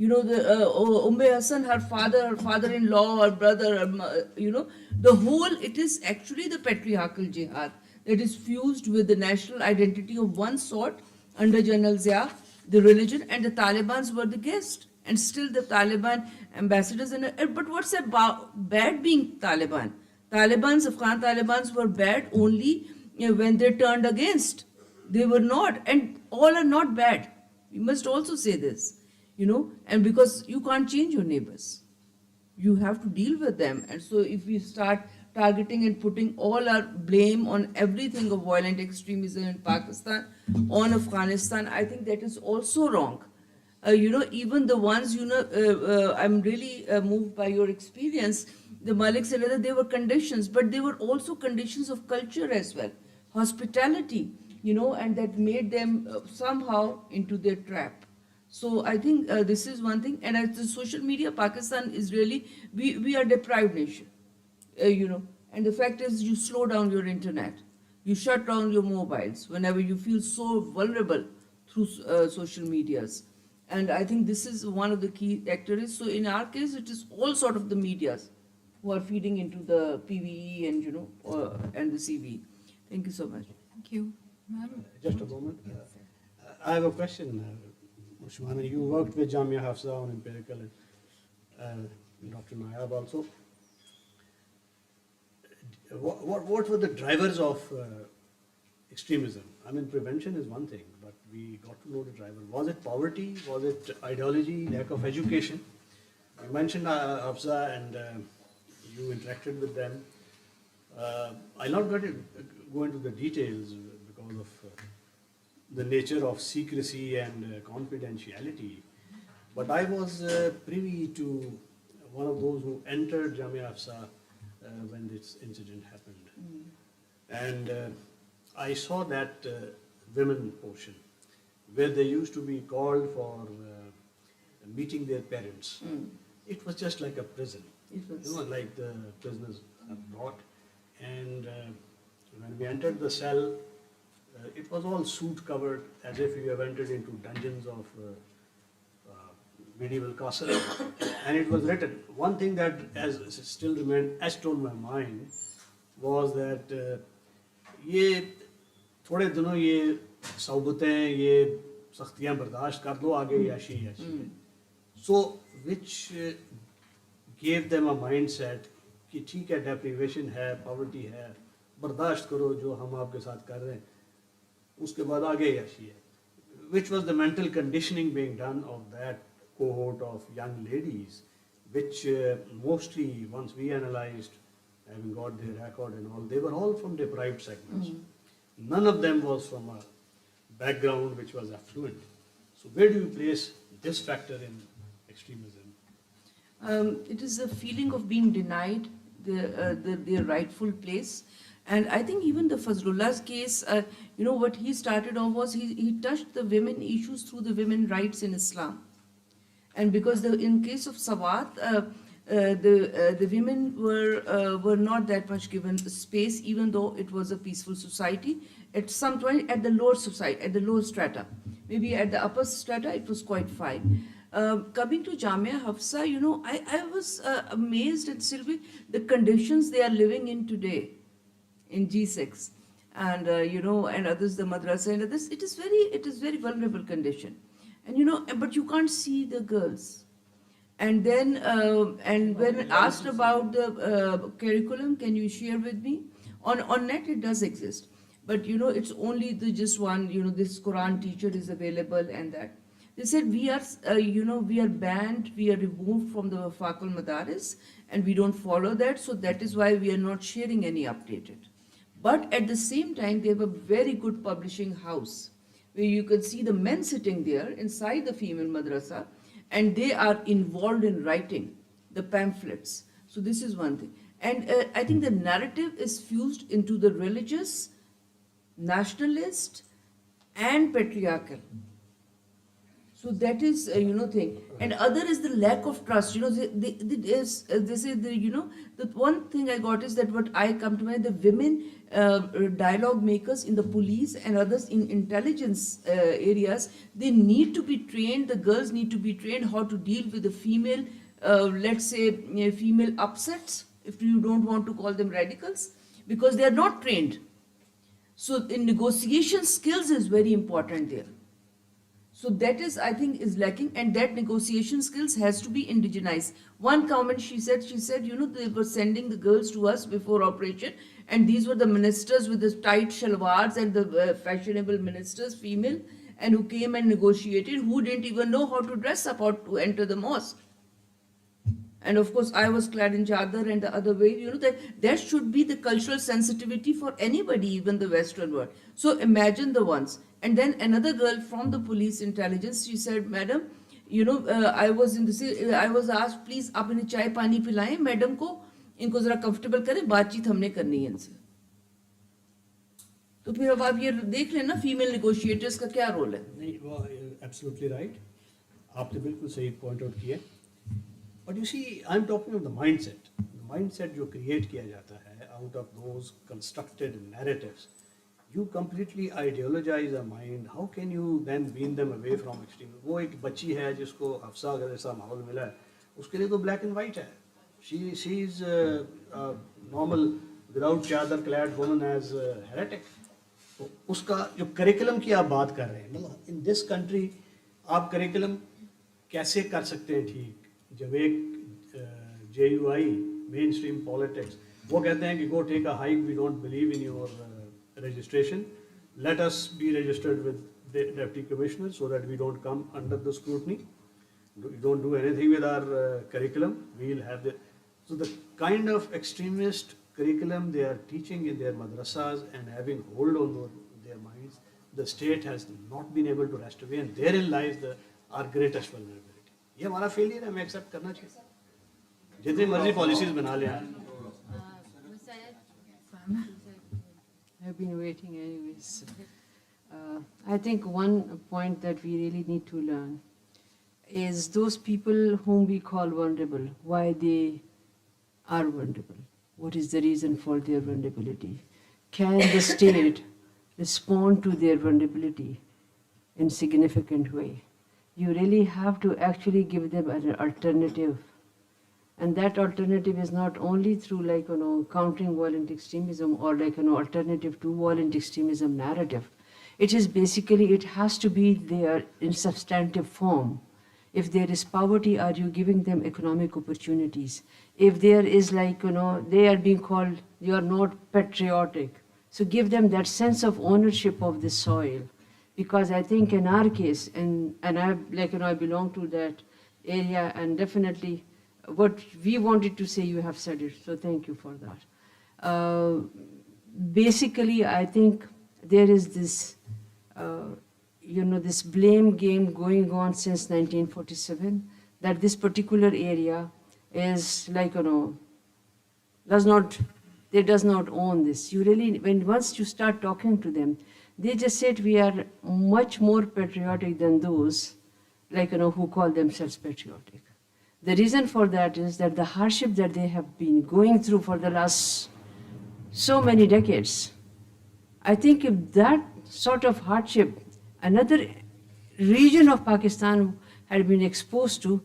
Hassan, her father-in-law, her brother, the whole, it is actually the patriarchal jihad that is fused with the national identity of one sort under General Zia, the religion, and the Talibans were the guest. And still the Taliban ambassadors. But what's about bad being Taliban? Afghan Talibans were bad only when they turned against. They were not, and all are not bad. We must also say this. And because you can't change your neighbors, you have to deal with them. And so if we start targeting and putting all our blame on everything of violent extremism in Pakistan on Afghanistan, I think that is also wrong. Even the ones, I'm really moved by your experience. The Malik said that they were conditions, but they were also conditions of culture as well, hospitality, and that made them somehow into their trap. So I think this is one thing. And as the social media, Pakistan is really, we are deprived nation, and the fact is you slow down your internet, you shut down your mobiles whenever you feel so vulnerable through social medias. And I think this is one of the key actors. So in our case, it is all sort of the medias who are feeding into the PVE and, and the CV. Thank you so much. Thank you. Ma'am? Just a moment. I have a question. Shivana, you worked with Jamia Hafsa on empirical and Dr. Nayab also. What were the drivers of extremism? I mean, prevention is one thing, but we got to know the driver. Was it poverty? Was it ideology, lack of education? You mentioned Hafsa and you interacted with them. I'll not go into the details because of the nature of secrecy and confidentiality, but I was privy to one of those who entered Jamia Hafsa when this incident happened. And I saw that women portion where they used to be called for meeting their parents. It was just like a prison, like the prisoners are brought. And when we entered the cell, it was all soot covered, as if you have entered into dungeons of medieval castle. And it was written. One thing that has still remained etched on my mind was that ये थोड़े दिनों ये सौबतें ये सख्तियाँ बर्दाश्त कर लो आगे याशी याशी. So which gave them a mindset कि ठीक है deprivation है, poverty है, बर्दाश्त करो जो हम आपके साथ कर रहे हैं, उसके बाद आगे याशी है. Which was the mental conditioning being done of that cohort of young ladies, which mostly, once we analyzed, having got their record and all, they were all from deprived segments. None of them was from a background which was affluent. So where do you place this factor in extremism? It is a feeling of being denied their rightful place. And I think even the Fazlullah's case, what he started off was he touched the women issues through the women rights in Islam. And because in case of Sawat, the women were not that much given space, even though it was a peaceful society. At some point, at the lower society, at the lower strata, maybe at the upper strata, it was quite fine. Coming to Jamia Hafsa, I was amazed at Sylvie the conditions they are living in today in G6, and and others, the madrasa and others. It is very vulnerable condition, and but you can't see the girls. And then, and when asked about the curriculum, can you share with me? On net, it does exist, but it's only just one. This Quran teacher is available, and that they said we are, we are banned, we are removed from the Wafaqul Madaris, and we don't follow that. So that is why we are not sharing any updated. But at the same time, they have a very good publishing house where you can see the men sitting there inside the female madrasa, and they are involved in writing the pamphlets. So this is one thing. And I think the narrative is fused into the religious, nationalist, and patriarchal. So that is, thing. And other is the lack of trust. They say, the one thing I got is that what I come to mind, the women dialogue makers in the police and others in intelligence areas, they need to be trained, the girls need to be trained how to deal with the female, let's say, female upsets, if you don't want to call them radicals, because they are not trained. So in negotiation skills is very important there. So that is, I think, is lacking, and that negotiation skills has to be indigenized. One comment she said, they were sending the girls to us before operation, and these were the ministers with the tight shalwars and the fashionable ministers, female, and who came and negotiated, who didn't even know how to dress up or to enter the mosque. And of course, I was clad in chadar and the other way, that should be the cultural sensitivity for anybody, even the Western world. So imagine the ones. And then another girl from the police intelligence, she said, Madam, I was asked, please, आप इन्हें चाय पानी पिलाएं, madam को, इनको जरा comfortable करें, बातचीत हमने करनी है इनसे. तो फिर अब आप ये देख लें ना, female negotiators का क्या role है? नहीं, वो absolutely right. आपने बिल्कुल सही point out किया. But you see, I'm talking of the mindset. The mindset जो create किया जाता है out of those constructed narratives. You completely ideologize a mind. How can you then wean them away from extremism? वो एक बच्ची है जिसको हफ्सा जैसा माहौल मिला है, उसके लिए तो black and white है. She is a normal without chadar clad woman as a heretic. तो उसका जो curriculum की आप बात कर रहे हैं, मतलब in this country आप curriculum कैसे कर सकते हैं ठीक? जब एक JUI mainstream politics वो कहते हैं कि go take a hike, we don't believe in your registration, let us be registered with the deputy commissioner so that we don't come under the scrutiny. We don't do anything with our curriculum. We'll have so the kind of extremist curriculum they are teaching in their madrasas and having hold on their minds, the state has not been able to wrest away, and therein lies our greatest vulnerability. ये हमारा failure है, हमें accept करना चाहिए. जितनी मर्जी policies बना लें. I've been waiting anyways. I think one point that we really need to learn is those people whom we call vulnerable, why they are vulnerable. What is the reason for their vulnerability? Can the state respond to their vulnerability in significant way? You really have to actually give them an alternative. And that alternative is not only through countering violent extremism or alternative to violent extremism narrative. It is basically, it has to be there in substantive form. If there is poverty, are you giving them economic opportunities? If there is they are being called, you are not patriotic. So give them that sense of ownership of the soil. Because I think in our case, and I belong to that area, and definitely what we wanted to say, you have said it, so thank you for that. Basically, I think there is this, this blame game going on since 1947, that this particular area is does not own this. You really, once you start talking to them, they just said we are much more patriotic than those, who call themselves patriotic. The reason for that is that the hardship that they have been going through for the last so many decades, I think if that sort of hardship another region of Pakistan had been exposed to,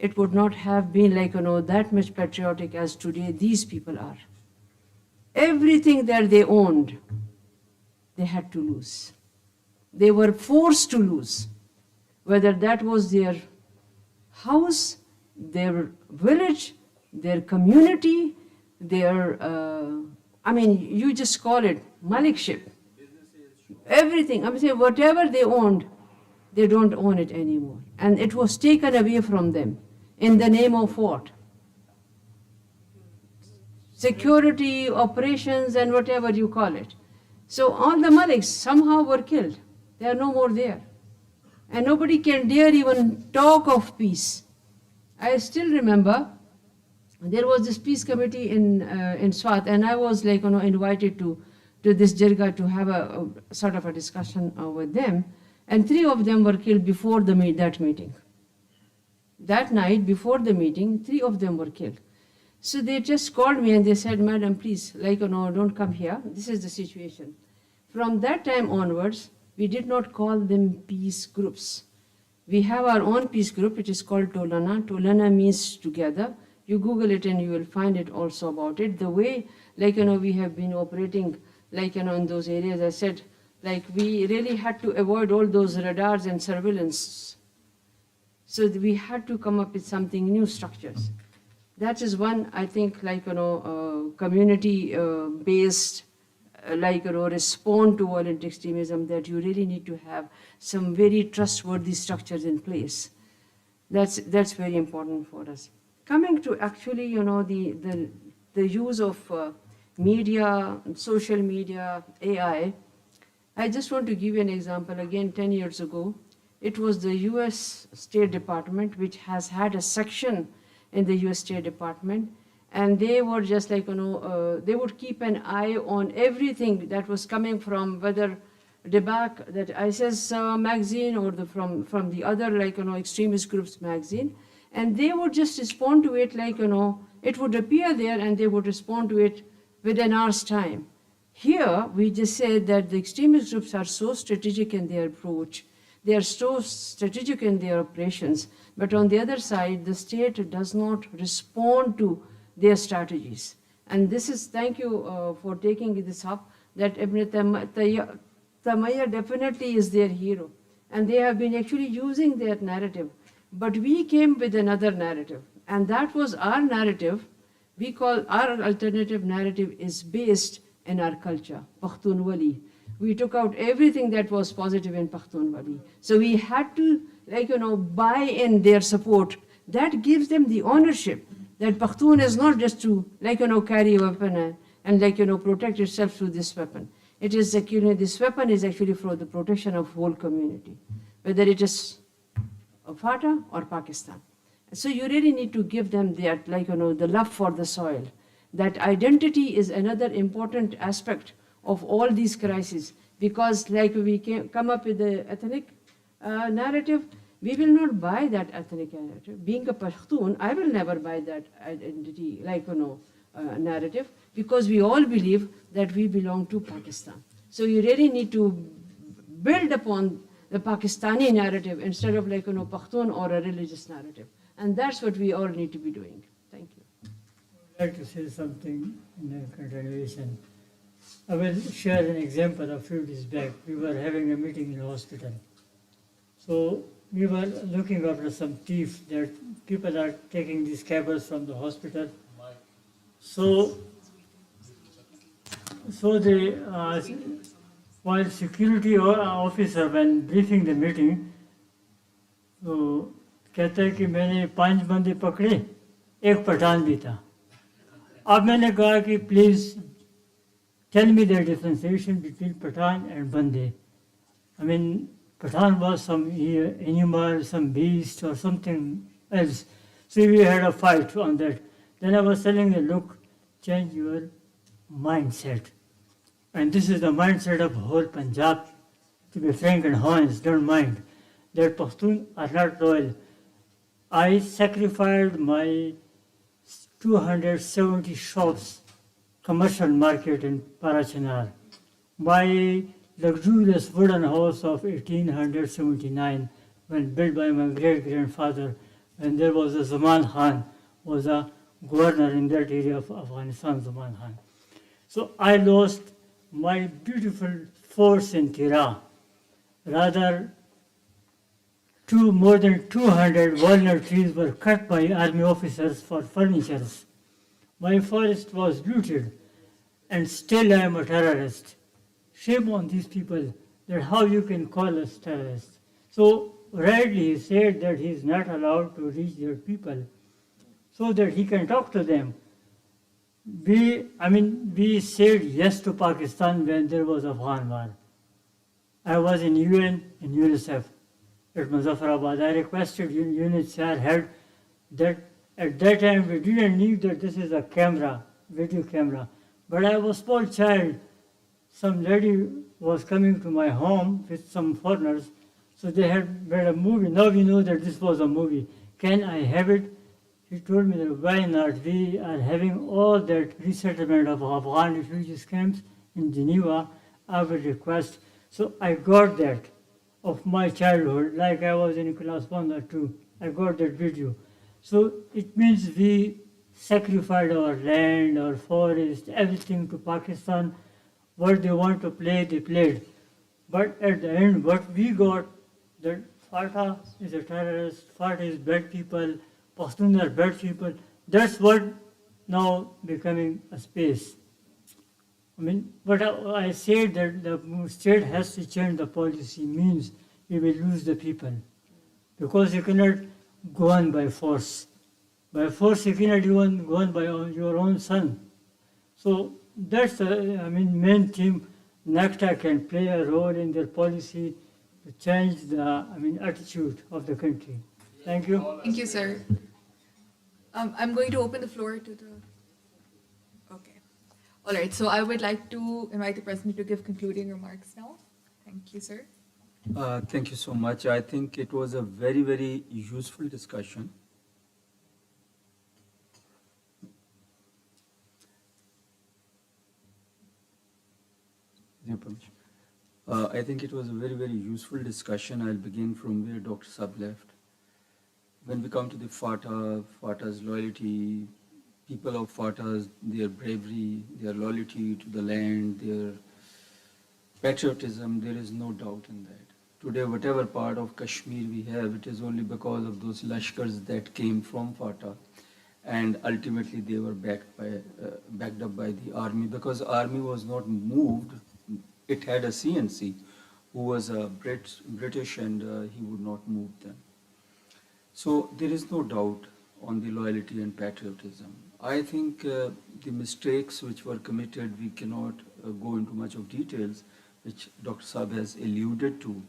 it would not have been that much patriotic as today these people are. Everything that they owned, they had to lose. They were forced to lose, whether that was their house, their village, their community, their, you just call it malikship. Everything, I'm saying whatever they owned, they don't own it anymore. And it was taken away from them in the name of what? Security, operations, and whatever you call it. So all the maliks somehow were killed. They are no more there. And nobody can dare even talk of peace. I still remember there was this peace committee in Swat, and I was like, invited to this jirga to have a sort of a discussion with them, and 3 of them were killed before that meeting. That night, before the meeting, 3 of them were killed. So they just called me and they said, "Madam, please, don't come here. This is the situation." From that time onwards, we did not call them peace groups. We have our own peace group, it is called Tolana. Tolana means together. You Google it and you will find it also about it. The way, we have been operating, in those areas, I said, we really had to avoid all those radars and surveillance. So we had to come up with something new structures. That is one, I think, community-based, respond to violent extremism, that you really need to have some very trustworthy structures in place. That's very important for us. Coming to actually, the use of media, social media, AI, I just want to give you an example. Again, 10 years ago, it was the US State Department, which has had a section in the US State Department, and they were just they would keep an eye on everything that was coming from, whether the back, that ISIS magazine, or from the other, extremist groups magazine, and they would just respond to it, it would appear there and they would respond to it within an hour's time. Here, we just said that the extremist groups are so strategic in their approach, they are so strategic in their operations, but on the other side, the state does not respond to their strategies. And this is, thank you for taking this up, that Ibn Taymiyyah definitely is their hero. And they have been actually using their narrative. But we came with another narrative, and that was our narrative. We call our alternative narrative is based in our culture, Pakhtunwali. We took out everything that was positive in Pakhtunwali. So we had to, buy in their support. That gives them the ownership that Pakhtun is not just to, carry a weapon and protect itself through this weapon. It is actually, this weapon is actually for the protection of whole community, whether it is FATA or Pakistan. So you really need to give them that, the love for the soil. That identity is another important aspect of all these crises, because we come up with the ethnic narrative, we will not buy that ethnic narrative. Being a Pashtun, I will never buy that identity, narrative, because we all believe that we belong to Pakistan. So you really need to build upon the Pakistani narrative instead of Pashtun or a religious narrative. And that's what we all need to be doing. Thank you. I would like to say something in continuation. I will share an example. A few days back, we were having a meeting in a hospital. So we were looking after some thieves that people are taking these cables from the hospital. So the while security officer, when briefing the meeting, तो कहता है कि मैंने 5 बंदे पकड़े, एक पठान भी था. अब मैंने कहा कि please tell me the differentiation between Pathan and Bande. I mean, Pathan was some animal, some beast or something else. So we had a fight on that. Then I was telling them, look, change your mindset. And this is the mindset of whole Punjab. To be frank and honest, don't mind. That Pashtun are not loyal. I sacrificed my 270 shops, commercial market in Parachinar. My luxurious wooden house of 1879, when built by my great-grandfather, and there was a Zaman Khan, was a governor in that area of Afghanistan, Zaman Khan. So I lost my beautiful forts in Tira. Rather, more than 200 walnut trees were cut by army officers for furniture. My forest was looted, and still I am a terrorist. Shame on these people that how you can call us terrorists. So rightly he said that he is not allowed to reach their people so that he can talk to them. We said yes to Pakistan when there was a Afghan war. I was in UN and UNICEF at Muzaffarabad. I requested UNHCR head that At that time, we didn't know that this is a camera, video camera. But I was a small child. Some lady was coming to my home with some foreigners. So they had made a movie. Now we know that this was a movie. Can I have it? He told me that why not? We are having all that resettlement of Afghan refugees camps in Geneva. I will request. So I got that of my childhood, like I was in class 1 or 2. I got that video. So it means we sacrificed our land, our forest, everything to Pakistan. What they want to play, they played. But at the end, what we got, that Fatah is a terrorist, Fatah is bad people, Pashtuns are bad people. That's what now becoming a space. I mean, what I said that the state has to change the policy means we will lose the people. Because you cannot go on by force. By force, you cannot even go on by your own son. So that's the main theme. NACTA can play a role in their policy to change the attitude of the country. Thank you. Thank you, sir. I'm going to open the floor to the... Okay. All right, so I would like to invite the president to give concluding remarks now. Thank you, sir. Thank you so much. I think it was a very, very useful discussion. Your permission. I think it was a very, very useful discussion. I'll begin from where Dr. Saab left. When we come to the Fatah's loyalty, people of Fatah's, their bravery, their loyalty to the land, their patriotism, there is no doubt in that. Today, whatever part of Kashmir we have, it is only because of those Lashkars that came from Fatah. And ultimately, they were backed up by the army, because army was not moved. It had a CNC who was a British, and he would not move them. So there is no doubt on the loyalty and patriotism. I think the mistakes which were committed, we cannot go into much of details, which Dr. Saab has alluded to.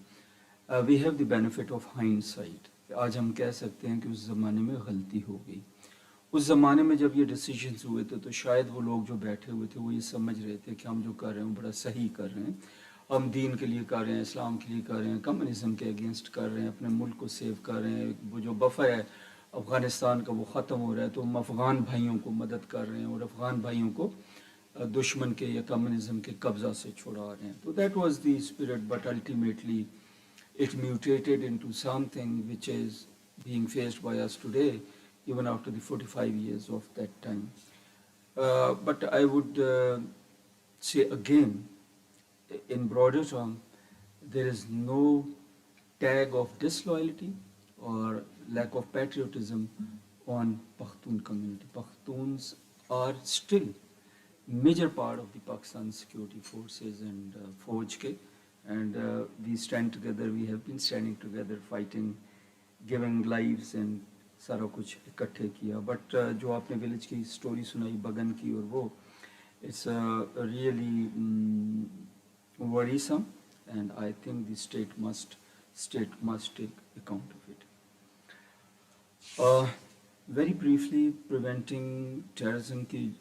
We have the benefit of hindsight. आज हम कह सकते हैं कि उस ज़माने में गलती हो गई. उस ज़माने में जब ये डिसीजंस हुए थे तो शायद वो लोग जो बैठे हुए थे वो ये समझ रहे थे कि हम जो कर रहे हैं बड़ा सही कर रहे हैं. हम दीन के लिए कर रहे हैं, इस्लाम के लिए कर रहे हैं, कम्युनिज्म के अगेंस्ट कर रहे हैं, अपने मुल्क को सेव कर रहे हैं. वो जो बफर है अफ़गानिस्तान का वो ख़त्म हो रहा है तो हम अफ़गान भाइयों को मदद कर रहे हैं और अफ़गान भाइयों को दुश्मन के या कम्युनिज्म के कब्ज़ा से छुड़ा रहे हैं. तो that was the spirit, but ultimately it mutated into something which is being faced by us today, even after the 45 years of that time. But I would say again, in broader terms, there is no tag of disloyalty or lack of patriotism on Pashtun community. Pashtuns are still major part of the Pakistan security forces and Fauj ke. And we stand together, we have been standing together, fighting, giving lives and सारा कुछ इकट्ठे किया. But जो आपने village की story सुनाई बगन की और वो, it's really worrisome, and I think the state must take account of it. Very briefly, preventing terrorism की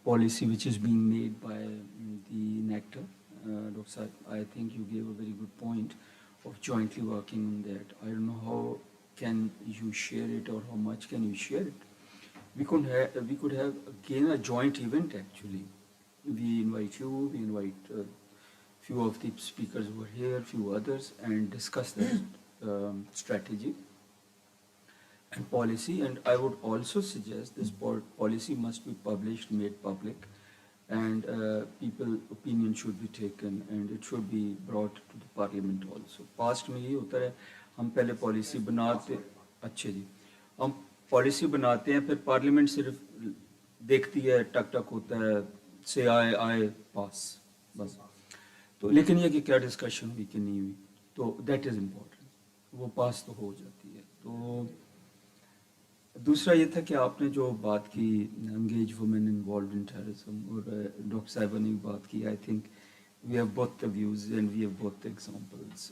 policy which is being made by the NACTA. Dr. Saab, I think you gave a very good point of jointly working on that. I don't know how can you share it or how much can you share it. We could have again a joint event actually. We invite you, we invite few of the speakers who are here, few others, and discuss that strategy and policy. And I would also suggest this policy must be published, made public, and people opinion should be taken and it should be brought to the parliament also. Past में ये होता है, हम पहले policy बनाते, अच्छे जी, हम policy बनाते हैं, फिर parliament सिर्फ देखती है, टक टक होता है, से आए pass बस. तो लेकिन ये कि क्या discussion हुई कि नहीं हुई, तो that is important. वो pass तो हो जाती है. तो दूसरा ये था कि आपने जो बात की engage women involved in terrorism और डॉक्टर साहिबा ने बात की, I think we have both the views and we have both the examples.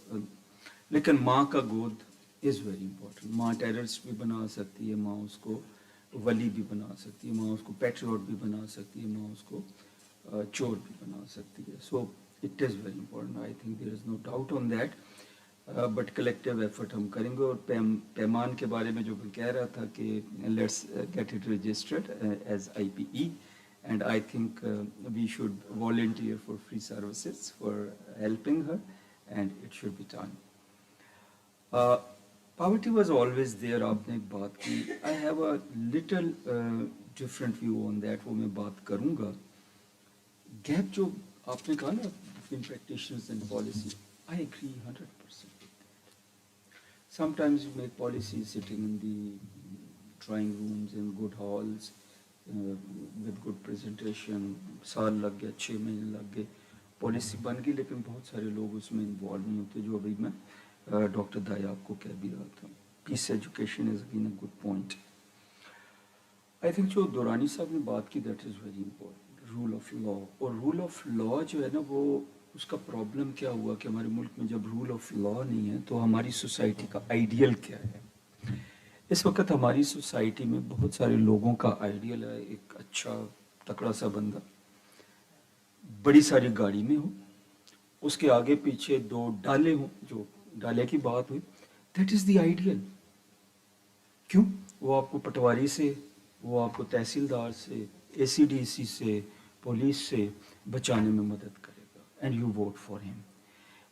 लेकिन माँ का गोद is very important. माँ terrorist भी बना सकती है, माँ उसको ولی بھی بنا سکتی ہے, ماں اس کو پیٹریوٹ بھی بنا سکتی ہے, ماں اس کو چور بھی بنا سکتی ہے. So it is very important, I think there is no doubt on that, but collective effort ہم کریں گے. اور پیمان کے بارے میں جو میں کہہ رہا تھا کہ let's get it registered as I P E, and I think we should volunteer for free services for helping her, and it should be done. Poverty was always there, آپ نے ایک بات کی. I have a little different view on that, وہ میں بات کروں گا. Gap جو آپ نے کہا نا between practitioners and policy, I agree 100%. Sometimes you make policies sitting in the drawing rooms in good halls with good presentation. سال لگ گیا, 6 مہینے لگ گئے, پالیسی بن گئی, لیکن بہت سارے لوگ اس میں انوالو نہیں ہوتے, جو ابھی میں ڈاکٹر دائی آپ کو کہہ بھی رہا تھا. Peace education is again a good point. I think جو دورانی صاحب نے بات کی, that is very important, rule of law. اور رول آف لا جو ہے نا, وہ اس کا پرابلم کیا ہوا کہ ہمارے ملک میں جب رول آف لا نہیں ہے تو ہماری سوسائٹی کا آئیڈیل کیا ہے. اس وقت ہماری سوسائٹی میں بہت سارے لوگوں کا آئیڈیل ہے ایک اچھا تکڑا سا بندہ بڑی ساری گاڑی میں ہو, اس کے آگے پیچھے 2 ڈالے ہوں, جو ڈالے کی بات ہوئی, دیٹ از دی آئیڈیل. کیوں؟ وہ آپ کو پٹواری سے, وہ آپ کو تحصیلدار سے, اے سی ڈی سی سے, پولیس سے بچانے میں مدد کرے گا, and you vote for him.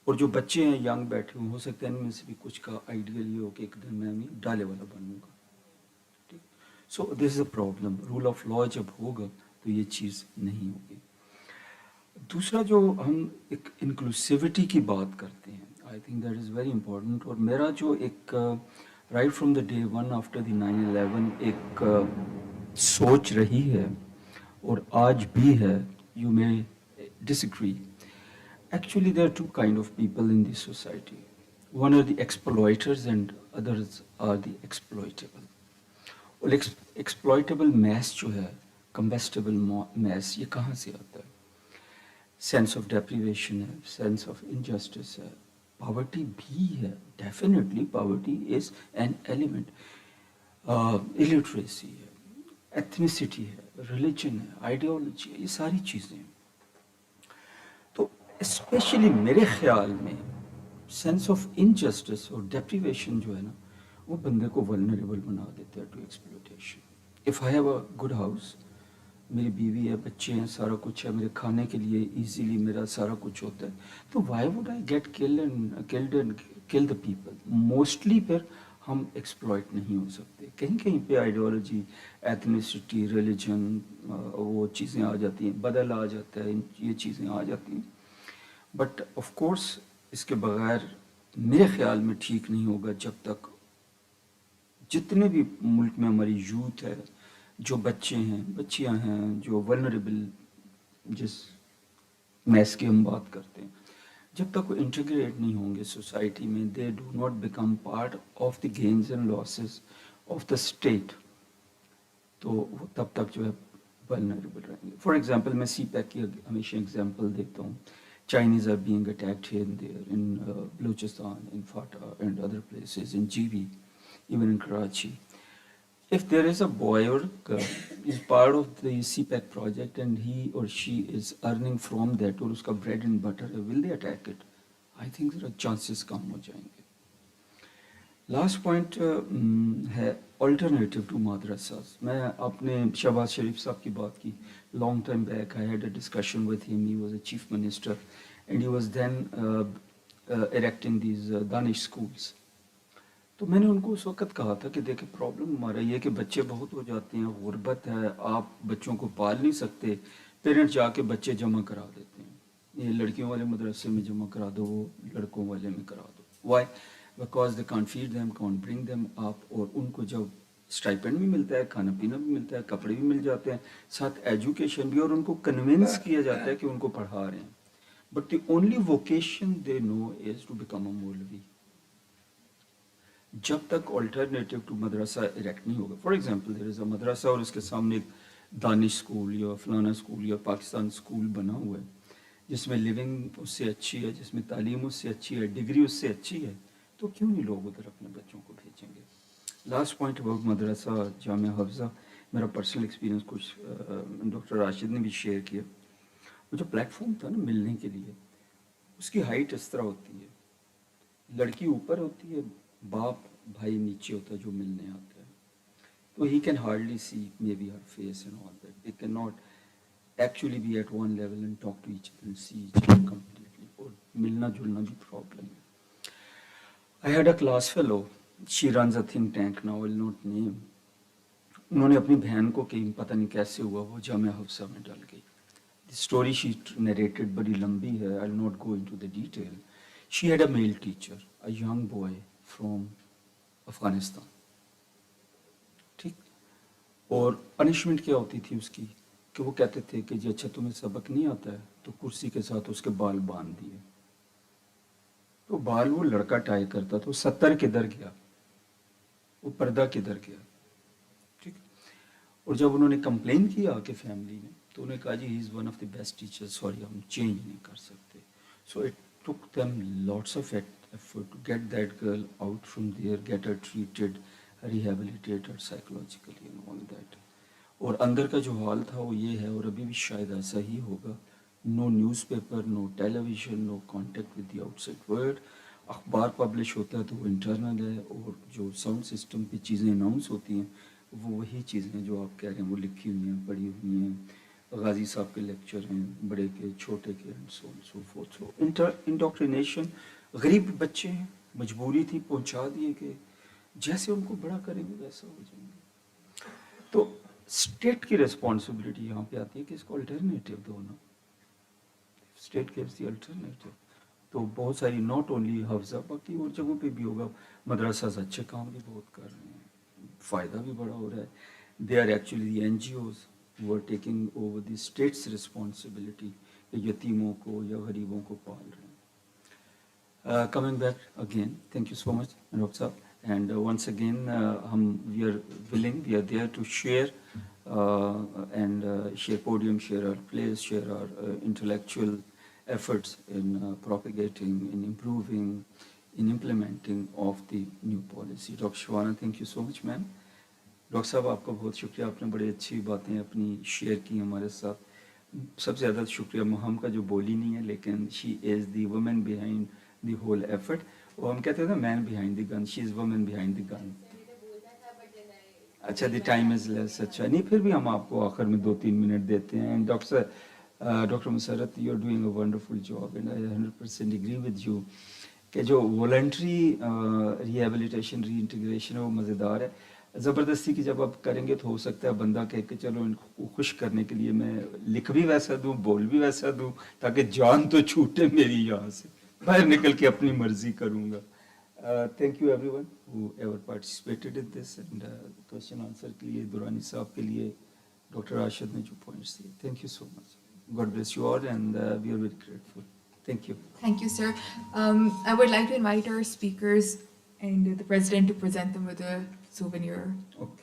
اور جو بچے ہیں ینگ بیٹھے ہوئے, ہو سکتا ہے ان میں سے بھی کچھ کا آئیڈیل یہ ہو کہ ایک دن میں بھی ڈالے والا بنوں گا. ٹھیک, so this is a problem. Rule of law جب ہوگا تو یہ چیز نہیں ہوگی. دوسرا جو ہم ایک انکلوسیوٹی کی بات کرتے ہیں, I think that is very important. اور میرا جو ایک right from the day one after the 9/11 ایک سوچ رہی ہے اور آج بھی ہے, یو مے ڈس ایگری. Actually, there are 2 kind of people in this society. One are the exploiters and others are the exploitable. اور exploitable mass جو ہے, combustible mass, یہ کہاں سے آتا ہے؟ سینس آف ڈیپریویشن ہے, سینس آف انجسٹس ہے, پاورٹی بھی ہے. Definitely poverty is an element. Illiteracy ہے, ایتھنیسٹی ہے, ریلیجن ہے, آئیڈیالوجی ہے, یہ ساری چیزیں ہیں. تو اسپیشلی میرے خیال میں سینس آف انجسٹس اور ڈیپریویشن جو ہے نا, وہ بندے کو ولنریبل بنا دیتا ہے to exploitation. If I have a good house, میری بیوی ہے, بچے ہیں, سارا کچھ ہے, میرے کھانے کے لیے ایزیلی میرا سارا کچھ ہوتا ہے, تو وائی وڈ آئی گیٹ کل دا پیپل. موسٹلی پھر ہم ایکسپلائٹ نہیں ہو سکتے. کہیں کہیں پہ آئیڈیالوجی, ایتھنیسٹی, ریلیجن, وہ چیزیں آ جاتی ہیں, بدل آ جاتا ہے, یہ چیزیں آ جاتی ہیں. بٹ آف کورس اس کے بغیر میرے خیال میں ٹھیک نہیں ہوگا جب تک جتنے بھی ملک میں ہماری یوتھ ہے, جو بچے ہیں, بچیاں ہیں, جو ولنریبل جس میس کی ہم بات کرتے ہیں, جب تک وہ انٹیگریٹ نہیں ہوں گے سوسائٹی میں, they do not become part of the gains and losses of the state, تو وہ تب تک جو ہے ولنریبل رہیں گے. فار ایگزامپل میں سی پیک کی ہمیشہ ایگزامپل دیتا ہوں. Chinese are being attacked here and there, in Balochistan, in Fata and other places, in GB, even in Karachi. If there is a boy or girl is part of the CPAC project and he or she is earning from that, or uska bread and butter, will they attack it? I think there are chances kam ho jayenge. Last point ہے alternative to madrasas. میں اپنے شہباز شریف صاحب کی بات کی, long time back I had a discussion with him. He was a chief minister and he was then erecting these Danish schools. تو میں نے ان کو اس وقت کہا تھا کہ دیکھیں پرابلم ہمارا یہ کہ بچے بہت ہو جاتے ہیں, غربت ہے, آپ بچوں کو پال نہیں سکتے, پیرنٹ جا کے بچے جمع کرا دیتے ہیں, یہ لڑکیوں والے مدرسے میں جمع کرا دو, وہ لڑکوں والے میں کرا دو. Why? Because they can't feed them, can't bring them up. اور ان کو جب اسٹائپینڈ بھی ملتا ہے, کھانا پینا بھی ملتا ہے, کپڑے بھی مل جاتے ہیں, ساتھ ایجوکیشن بھی, اور ان کو کنونس کیا جاتا ہے کہ ان کو پڑھا رہے ہیں. But the only vocation they know is to become a maulvi. جب تک آلٹرنیٹیو ٹو مدرسہ اریکٹ نہیں ہوگا. فار ایگزامپل دیر از اے مدرسہ اور اس کے سامنے ایک دانش اسکول یا فلانا اسکول یا پاکستان اسکول بنا ہوا ہے, جس میں لیونگ اس سے اچھی ہے, جس میں تعلیم اس سے اچھی ہے, ڈگری اس سے اچھی ہے, تو کیوں نہیں لوگ ادھر اپنے بچوں کو بھیجیں گے. لاسٹ پوائنٹ اباؤٹ مدرسہ جامعہ حفظہ, میرا پرسنل ایکسپیرینس کچھ ڈاکٹر راشد نے بھی شیئر کیا. وہ جو پلیٹ فارم تھا نا ملنے کے لیے, اس کی ہائٹ اس طرح ہوتی ہے, لڑکی اوپر ہوتی ہے, باپ بھائی نیچے ہوتا ہے جو ملنے آتا ہے. تو he can hardly see maybe her face and all that. They can not actually be at one level and talk to each other and see each other completely. اور ملنا جلنا بھی پرابلم ہے. I had a class fellow, she runs a think tank, now will not name. انہوں نے اپنی بہن کو کہیں پتہ نہیں کیسے ہوا وہ جامعہ حفصہ میں ڈل گئی. اسٹوری شی نیریٹڈ بڑی لمبی ہے, I will not go into the detail ڈیٹیل. She had a male teacher, a young boy from Afghanistan. ٹھیک, اور پنشمنٹ کیا ہوتی تھی اس کی کہ وہ کہتے تھے کہ جی اچھا تمہیں سبق نہیں آتا ہے تو کرسی کے ساتھ اس کے بال باندھ دیے. تو بال وہ لڑکا ٹائی کرتا تو 70 کدھر گیا, وہ پردہ کدھر گیا. ٹھیک, اور جب انہوں نے کمپلین کیا کہ فیملی نے, تو انہوں نے کہا جی he is one of the best teacher, sorry ہم چینج نہیں کر سکتے. So it took them lots of effort to get that girl out from there, get her treated, rehabilitated psychologically and all that. اور اندر کا جو حال تھا وہ یہ ہے, اور ابھی بھی شاید ایسا ہی ہوگا. No newspaper, no television, no contact with the outside world. اخبار پبلش ہوتا ہے تو وہ انٹرنل ہے, اور جو ساؤنڈ سسٹم پہ چیزیں اناؤنس ہوتی ہیں وہ وہی چیزیں جو آپ کہہ رہے ہیں وہ لکھی ہوئی ہیں, پڑھی ہوئی ہیں. غازی صاحب کے لیکچر ہیں, بڑے کے چھوٹے کے, and so on so forth. سو انڈوکٹرینیشن, غریب بچے ہیں, مجبوری تھی, پہنچا دیے کہ جیسے ان کو بڑا کریں گے ویسا ہو جائیں گے. تو اسٹیٹ کی ریسپانسبلٹی یہاں پہ آتی ہے کہ اس کو الٹرنیٹیو دو نا. State gives the alternative. تو بہت ساری ناٹ اونلی حفظہ, باقی اور جگہوں پہ بھی ہوگا. مدرسہ اچھے کام بھی بہت کر رہے ہیں, فائدہ بھی بڑا ہو رہا ہے. They are actually the NGOs who are taking over the state's responsibility کہ یتیموں کو یا غریبوں کو پال رہے ہیں. Coming back again, thank you so much, Dr. Saab. And once again, we are willing, we are there to share and share podium, share our place, share our intellectual efforts in propagating, in improving, in implementing of the new policy. Dr. Shivana, thank you so much, ma'am. Doctor صاحب آپ کا بہت شکریہ, آپ نے بڑی اچھی باتیں اپنی شیئر کی ہمارے ساتھ. سب سے زیادہ شکریہ مہم کا جو بولی نہیں ہے, لیکن she is the woman behind the whole effort. اور ہم کہتے ہیں نا man behind the gun, she is woman behind the gun. اچھا, دی ٹائم از لیس. اچھا نہیں, پھر بھی ہم آپ کو آخر میں 2-3 منٹ دیتے ہیں. And doctor Musarrat, you are doing a wonderful job and I 100% agree with you کہ جو والنٹری ریہیبلیٹیشن, ری انٹیگریشن ہے وہ مزیدار ہے. زبردستی کی جب آپ کریں گے تو ہو سکتا ہے بندہ کہہ کہ چلو ان کو خوش کرنے کے لیے میں لکھ بھی ویسا دوں, بول بھی ویسا دوں, تاکہ جان تو چھوٹے میری یہاں سے, باہر نکل کے اپنی مرضی کروں گا. Thank you everyone whoever participated in this. And question answer کے لیے دورانی صاحب کے لیے ڈاکٹر راشد نے جو پوائنٹس دیے, thank you so much. God bless you all and we are very grateful. Thank you. Thank you, sir. I would like to invite our speakers and the president to present them with a souvenir. Okay.